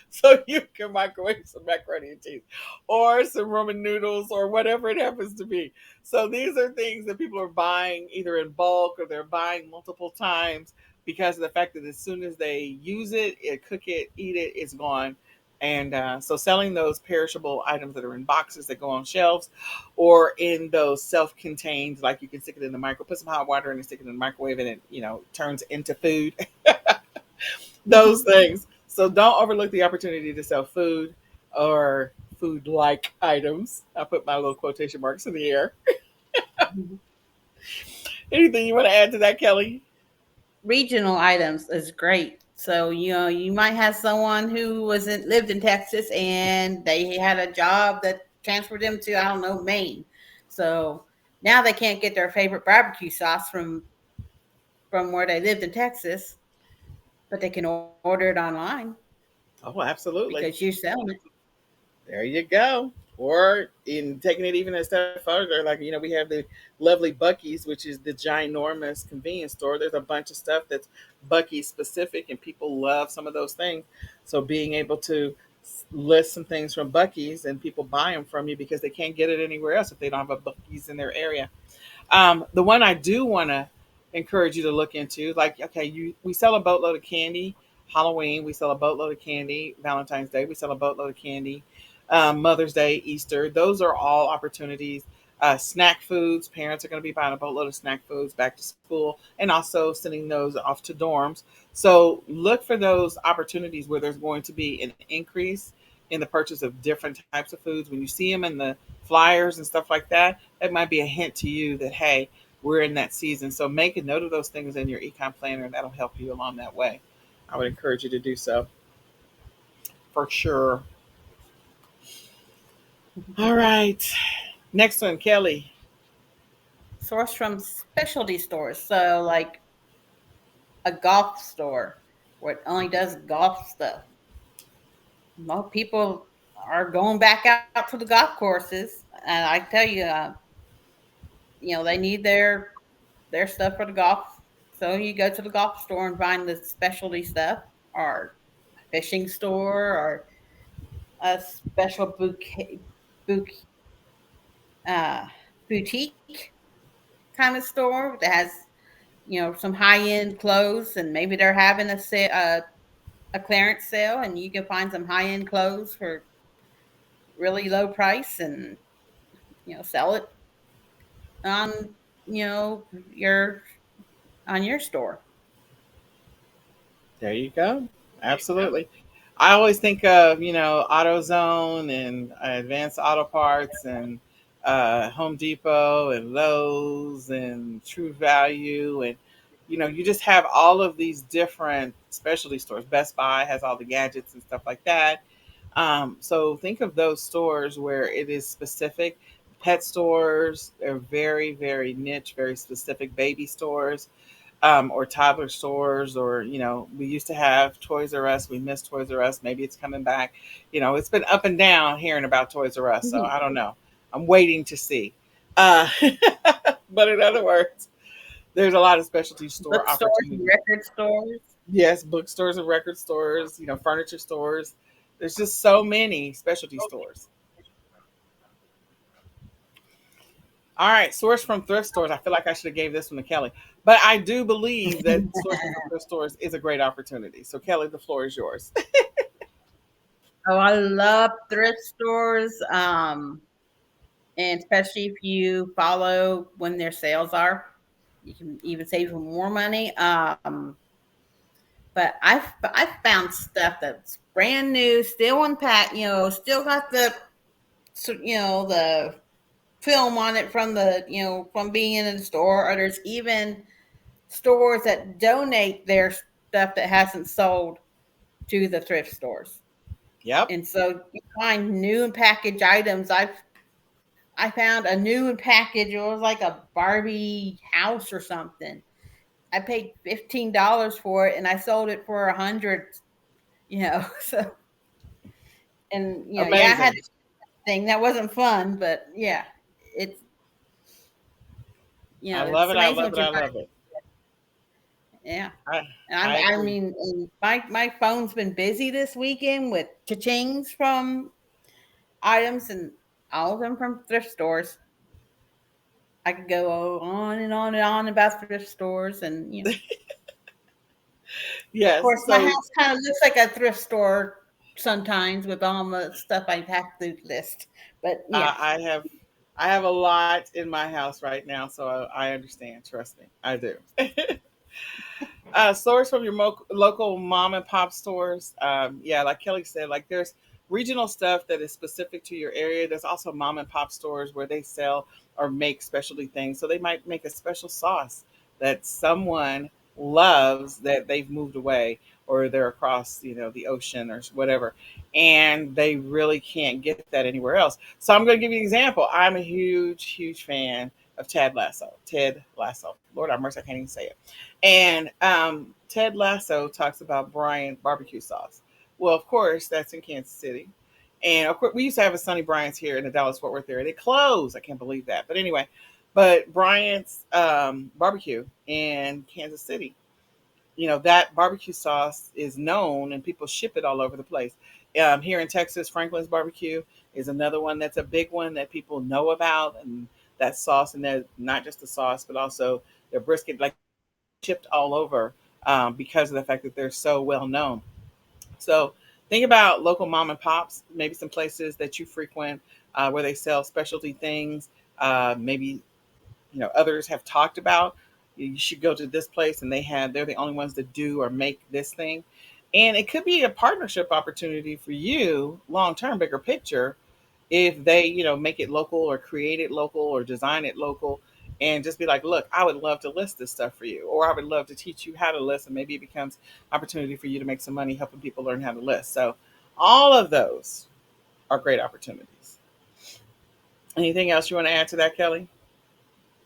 [SPEAKER 1] So you can microwave some macaroni and cheese or some ramen noodles or whatever it happens to be. So these are things that people are buying either in bulk or they're buying multiple times because of the fact that as soon as they use it, cook it, eat it, it's gone. And so selling those perishable items that are in boxes that go on shelves or in those self-contained, like you can stick it in the micro, put some hot water and stick it in the microwave and it, turns into food. Those things. So don't overlook the opportunity to sell food or food like items. I put my little quotation marks in the air. Anything you want to add to that, Kelly?
[SPEAKER 2] Regional items is great. So, you might have someone who wasn't lived in Texas and they had a job that transferred them to, I don't know, Maine. So now they can't get their favorite barbecue sauce from where they lived in Texas, but they can order it online
[SPEAKER 1] Oh,
[SPEAKER 2] because
[SPEAKER 1] absolutely.
[SPEAKER 2] you're selling it.
[SPEAKER 1] There you go. Or in taking it even a step further, like we have the lovely Bucky's, which is the ginormous convenience store. There's a bunch of stuff that's Bucky's specific, and people love some of those things. So being able to list some things from Bucky's and people buy them from you because they can't get it anywhere else if they don't have a Bucky's in their area. The one I do want to encourage you to look into, like, okay, we sell a boatload of candy. Halloween, we sell a boatload of candy. Valentine's Day, we sell a boatload of candy. Mother's Day, Easter, those are all opportunities. Snack foods, parents are going to be buying a boatload of snack foods back to school and also sending those off to dorms. So look for those opportunities where there's going to be an increase in the purchase of different types of foods. When you see them in the flyers and stuff like that, that might be a hint to you that, hey, we're in that season. So make a note of those things in your econ planner, and that'll help you along that way. I would encourage you to do so for sure. All right. Next one, Kelly.
[SPEAKER 2] Source from specialty stores. So, like a golf store where it only does golf stuff. Well, people are going back out to the golf courses, and I tell you, they need their stuff for the golf. So you go to the golf store and find the specialty stuff, or a fishing store, or a special bouquet boutique kind of store that has some high end clothes, and maybe they're having a clearance sale, and you can find some high end clothes for really low price, and sell it on your on your store.
[SPEAKER 1] There you go. Absolutely. I always think of, AutoZone and Advanced Auto Parts and Home Depot and Lowe's and True Value. And, you just have all of these different specialty stores. Best Buy has all the gadgets and stuff like that. So think of those stores where it is specific. Pet stores are very, very niche, very specific. Baby stores, or toddler stores, or we used to have Toys R Us. We miss Toys R Us. Maybe it's coming back. It's been up and down hearing about Toys R Us, so I don't know. I'm waiting to see. Uh, but in other words, there's a lot of specialty store
[SPEAKER 2] Bookstores and
[SPEAKER 1] opportunities.
[SPEAKER 2] record stores.
[SPEAKER 1] Yes, bookstores and record stores. Furniture stores. There's just so many specialty stores. All right, source from thrift stores. I feel like I should have gave this one to Kelly, but I do believe that sourcing from thrift stores is a great opportunity. So, Kelly, the floor is yours.
[SPEAKER 2] Oh, I love thrift stores. And especially if you follow when their sales are, you can even save even more money. But I found stuff that's brand new, still unpacked. Still got the film on it from from being in the store. Or there's even stores that donate their stuff that hasn't sold to the thrift stores.
[SPEAKER 1] Yep,
[SPEAKER 2] And so you find new and packaged items. I found a new and package. It was like a Barbie house or something. I paid $15 for it, and I sold it for 100. So and yeah, I had
[SPEAKER 1] amazing.
[SPEAKER 2] this thing that wasn't fun, but yeah, it's
[SPEAKER 1] I love
[SPEAKER 2] it's
[SPEAKER 1] it. I
[SPEAKER 2] amazing
[SPEAKER 1] love
[SPEAKER 2] what
[SPEAKER 1] it.
[SPEAKER 2] you
[SPEAKER 1] I
[SPEAKER 2] find.
[SPEAKER 1] love it.
[SPEAKER 2] Yeah,
[SPEAKER 1] I
[SPEAKER 2] and
[SPEAKER 1] I
[SPEAKER 2] I
[SPEAKER 1] agree.
[SPEAKER 2] mean, and my phone's been busy this weekend with cha-chings from items, and all of them from thrift stores. I could go on and on and on about thrift stores, and of
[SPEAKER 1] Yes.
[SPEAKER 2] course, my
[SPEAKER 1] So
[SPEAKER 2] house kind of looks like a thrift store sometimes with all the stuff I have to list. But yeah,
[SPEAKER 1] I have a lot in my house right now, so I understand. Trust me, I do. Stores from your local mom and pop stores. Yeah, like Kelly said, like there's regional stuff that is specific to your area. There's also mom and pop stores where they sell or make specialty things. So they might make a special sauce that someone loves that they've moved away or they're across, the ocean or whatever, and they really can't get that anywhere else. So I'm going to give you an example. I'm a huge, huge fan of Ted Lasso. Ted Lasso. Lord have mercy, I can't even say it. And Ted Lasso talks about Bryant barbecue sauce. Well, of course, that's in Kansas City. And of course, we used to have a Sunny Bryant's here in the Dallas Fort Worth area. They closed. I can't believe that. But anyway, Bryant's barbecue in Kansas City, that barbecue sauce is known and people ship it all over the place. Here in Texas, Franklin's barbecue is another one that's a big one that people know about. And that sauce, and that not just the sauce, but also their brisket. Like shipped all over because of the fact that they're so well known. So think about local mom and pops, maybe some places that you frequent where they sell specialty things. Maybe others have talked about you should go to this place, and they're the only ones that do or make this thing. And it could be a partnership opportunity for you long term, bigger picture, if they make it local or create it local or design it local, and just be like, look, I would love to list this stuff for you, or I would love to teach you how to list, and maybe it becomes opportunity for you to make some money helping people learn how to list. So all of those are great opportunities. Anything else you want to add to that, Kelly?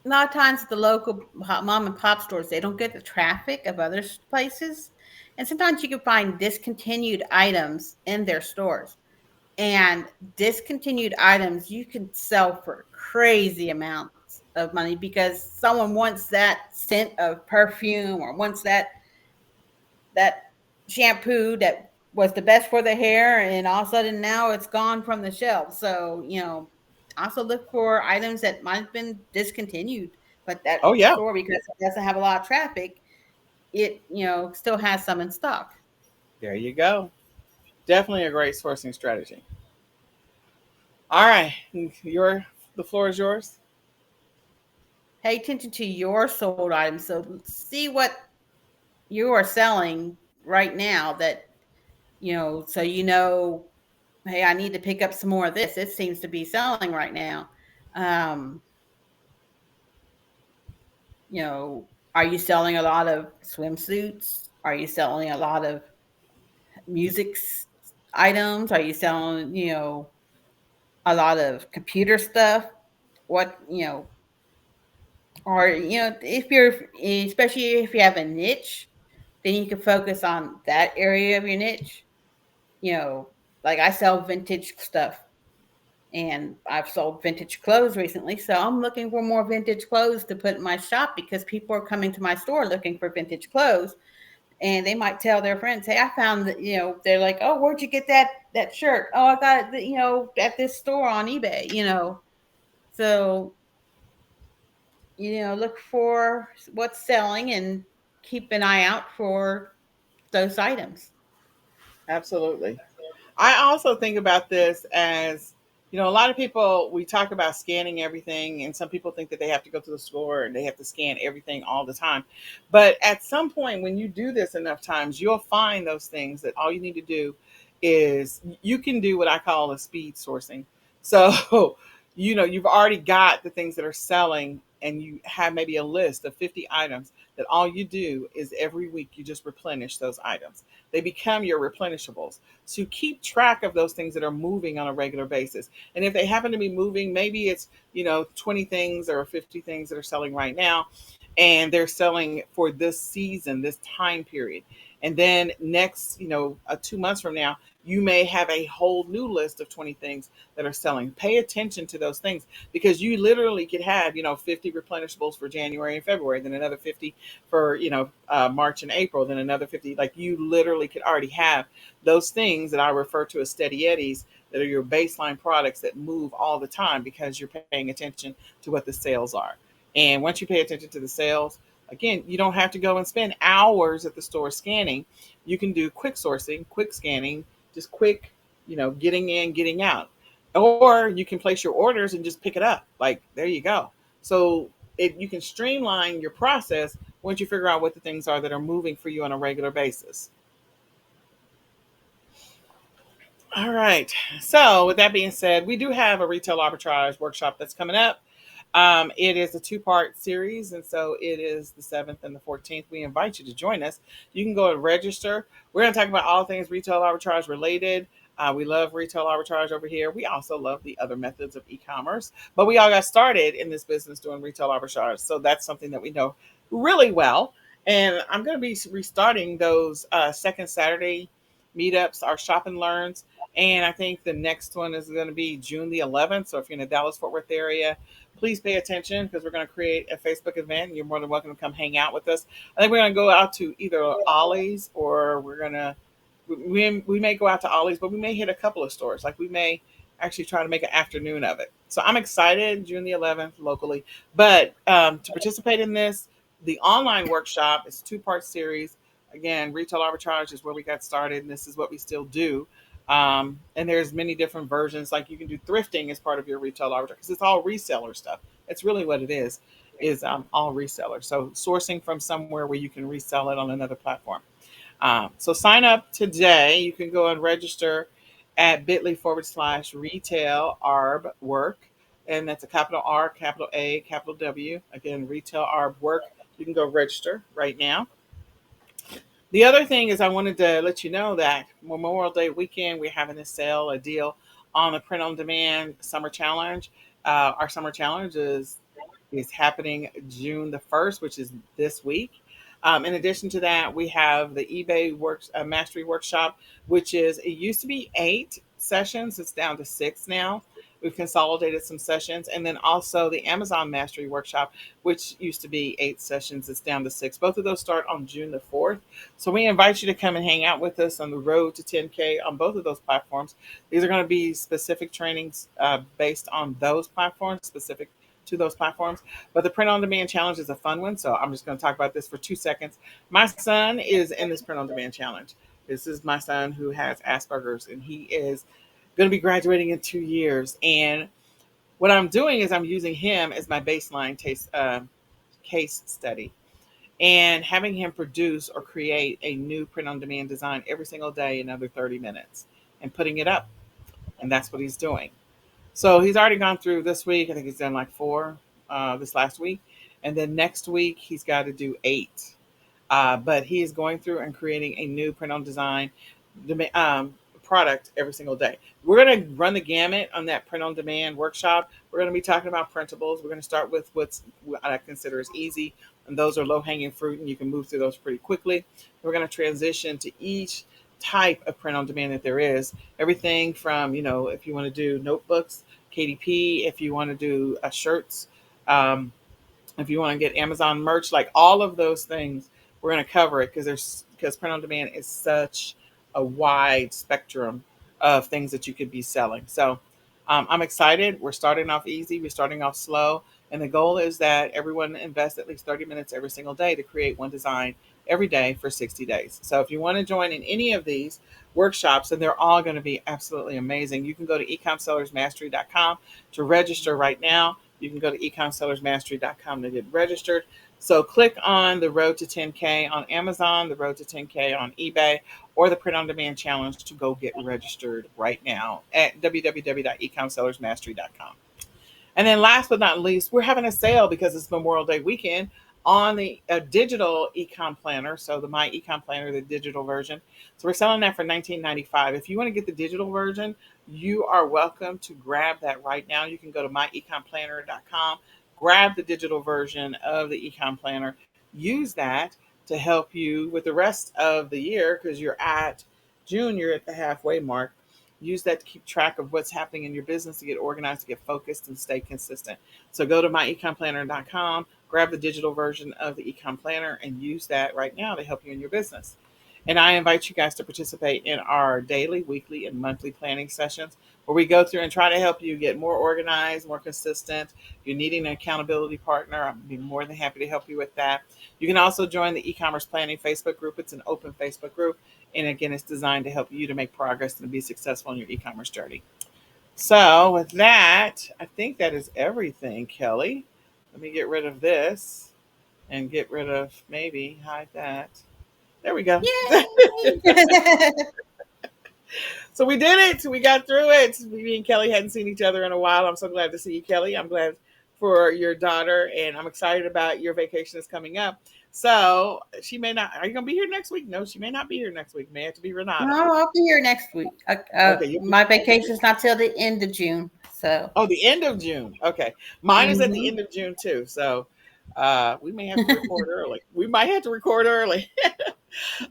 [SPEAKER 2] a lot of times the local mom and pop stores, they don't get the traffic of other places, and sometimes you can find discontinued items in their stores. And discontinued items you can sell for crazy amounts of money because someone wants that scent of perfume or wants that shampoo that was the best for the hair, and all of a sudden now it's gone from the shelf. So also look for items that might have been discontinued, but that
[SPEAKER 1] Oh yeah,
[SPEAKER 2] store, because it doesn't have a lot of traffic, it still has some in stock.
[SPEAKER 1] there you go. Definitely a great sourcing strategy. All right, the floor is yours.
[SPEAKER 2] Pay attention to your sold items. So see what you are selling right now, that so hey, I need to pick up some more of this. It seems to be selling right now. um are you selling a lot of swimsuits? Are you selling a lot of music items? Are you selling a lot of computer stuff? What or if you're, especially if you have a niche, then you can focus on that area of your niche. you know, like I sell vintage stuff, and I've sold vintage clothes recently. So I'm looking for more vintage clothes to put in my shop because people are coming to my store looking for vintage clothes, and they might tell their friends, "Hey, I found that." They're like, "Oh, where'd you get that shirt?" "Oh, I got it, at this store on eBay." So look for what's selling and keep an eye out for those items.
[SPEAKER 1] Absolutely. I also think about this as, a lot of people, we talk about scanning everything, and some people think that they have to go to the store and they have to scan everything all the time. But at some point, when you do this enough times, you'll find those things that all you need to do is you can do what I call a speed sourcing. So, you've already got the things that are selling, and you have maybe a list of 50 items that all you do is every week you just replenish those items. They become your replenishables. So keep track of those things that are moving on a regular basis. And if they happen to be moving, maybe it's, 20 things or 50 things that are selling right now, and they're selling for this season, this time period. And then next, 2 months from now, you may have a whole new list of 20 things that are selling. Pay attention to those things, because you literally could have, 50 replenishables for January and February, then another 50 for, March and April, then another 50. Like, you literally could already have those things that I refer to as steady eddies, that are your baseline products that move all the time, because you're paying attention to what the sales are. And once you pay attention to the sales, again, you don't have to go and spend hours at the store scanning. You can do quick sourcing, quick scanning, just quick, getting in, getting out. Or you can place your orders and just pick it up. Like, there you go. So you can streamline your process once you figure out what the things are that are moving for you on a regular basis. All right. So, with that being said, we do have a retail arbitrage workshop that's coming up. It is a two-part series, and so it is the 7th and the 14th. We invite you to join us. You can go and register. We're going to talk about all things retail arbitrage related. We love retail arbitrage over here. We also love the other methods of e-commerce, but we all got started in this business doing retail arbitrage, so that's something that we know really well. And I'm going to be restarting those second Saturday meetups, our shop and learns. And I think the next one is going to be June the 11th. So if you're in the Dallas Fort Worth area, please pay attention, because we're going to create a Facebook event. You're more than welcome to come hang out with us. I think we're going to go out to either Ollie's, or we may go out to Ollie's, but we may hit a couple of stores. Like, we may actually try to make an afternoon of it. So I'm excited, June the 11th locally. But to participate in this, the online workshop is a two-part series. Again, retail arbitrage is where we got started, and this is what we still do. And there's many different versions. Like, you can do thrifting as part of your retail arbitrage, because it's all reseller stuff. It's really what it is all reseller. So sourcing from somewhere where you can resell it on another platform. So sign up today. You can go and register at bit.ly/retail arb work. And that's a capital R, capital A, capital W. Again, retail arb work. You can go register right now. The other thing is, I wanted to let you know that Memorial Day weekend, we're having a sale, a deal on the print on demand summer challenge. Our summer challenge is happening June the 1st, which is this week. In addition to that, we have the eBay Mastery Workshop, which it used to be 8 sessions. It's down to 6 now. We've consolidated some sessions. And then also the Amazon Mastery Workshop, which used to be 8 sessions. It's down to 6. Both of those start on June the 4th. So we invite you to come and hang out with us on the road to 10K on both of those platforms. These are going to be specific trainings based on those platforms, specific to those platforms. But the print on demand challenge is a fun one. So I'm just going to talk about this for 2 seconds. My son is in this print on demand challenge. This is my son who has Asperger's, and he is going to be graduating in 2 years. And what I'm doing is I'm using him as my baseline case study, and having him produce or create a new print on demand design every single day, another 30 minutes, and putting it up. And that's what he's doing. So he's already gone through this week. I think he's done like 4 this last week. And then next week, he's got to do 8. But he is going through and creating a new print on design product every single day. We're going to run the gamut on that print on demand workshop. We're going to be talking about printables. We're going to start with what I consider as easy, and those are low hanging fruit, and you can move through those pretty quickly. We're going to transition to each type of print on demand that there is. Everything from, if you want to do notebooks, KDP, if you want to do shirts, um, if you want to get Amazon merch, like all of those things, we're going to cover it, because print on demand is such a wide spectrum of things that you could be selling. So I'm excited. We're starting off easy. We're starting off slow. And the goal is that everyone invests at least 30 minutes every single day to create one design every day for 60 days. So if you want to join in any of these workshops, and they're all going to be absolutely amazing, you can go to ecomsellersmastery.com to register right now. You can go to ecomsellersmastery.com to get registered. So click on the Road to 10K on Amazon, the Road to 10K on eBay, or the Print on Demand Challenge to go get registered right now at www.ecomsellersmastery.com. And then last but not least, we're having a sale because it's Memorial Day weekend on the digital ecom planner. So the My Ecom Planner, the digital version. So we're selling that for $19.95. If you want to get the digital version, you are welcome to grab that right now. You can go to myecomplanner.com, grab the digital version of the ecom planner, use that to help you with the rest of the year because you're at June, you're at the halfway mark. Use that to keep track of what's happening in your business, to get organized, to get focused, and stay consistent. So go to myecomplanner.com, grab the digital version of the ecom planner, and use that right now to help you in your business. And I invite you guys to participate in our daily, weekly, and monthly planning sessions where we go through and try to help you get more organized, more consistent. If you're needing an accountability partner, I'd be more than happy to help you with that. You can also join the e-commerce planning Facebook group. It's an open Facebook group. And again, it's designed to help you to make progress and be successful in your e-commerce journey. So with that, I think that is everything, Kelly. Let me get rid of this and get rid of maybe hide that. There we go.
[SPEAKER 2] Yay!
[SPEAKER 1] So we did it. We got through it. Me and Kelly hadn't seen each other in a while. I'm so glad to see you, Kelly. I'm glad for your daughter, and I'm excited about your vacation that's coming up. So she may not. Are you gonna be here next week? No, she may not be here next week. May have to be Renata.
[SPEAKER 2] No, I'll be here next week.
[SPEAKER 1] Okay, you'll be.
[SPEAKER 2] My vacation's not till the end of June, so.
[SPEAKER 1] Oh, the end of June. Okay, mine is at the
[SPEAKER 2] Hmm.
[SPEAKER 1] end of June too. So we may have to record early. We might have to record early.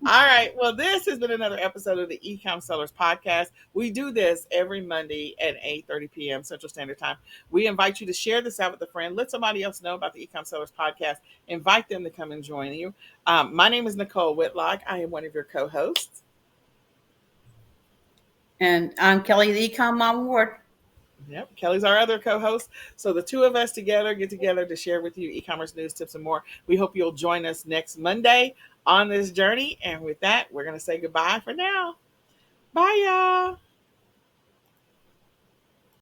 [SPEAKER 1] All right. Well, this has been another episode of the Ecom Sellers Podcast. We do this every Monday at 8:30 p.m. Central Standard Time. We invite you to share this out with a friend. Let somebody else know about the Ecom Sellers Podcast. Invite them to come and join you. My name is Nicole Whitlock. I am one of your co-hosts.
[SPEAKER 2] And I'm Kelly, the Ecom Mom Ward.
[SPEAKER 1] Yep, Kelly's our other co-host. So the two of us together get together to share with you e-commerce news, tips, and more. We hope you'll join us next Monday on this journey. And with that, we're going to say goodbye for now. Bye, y'all.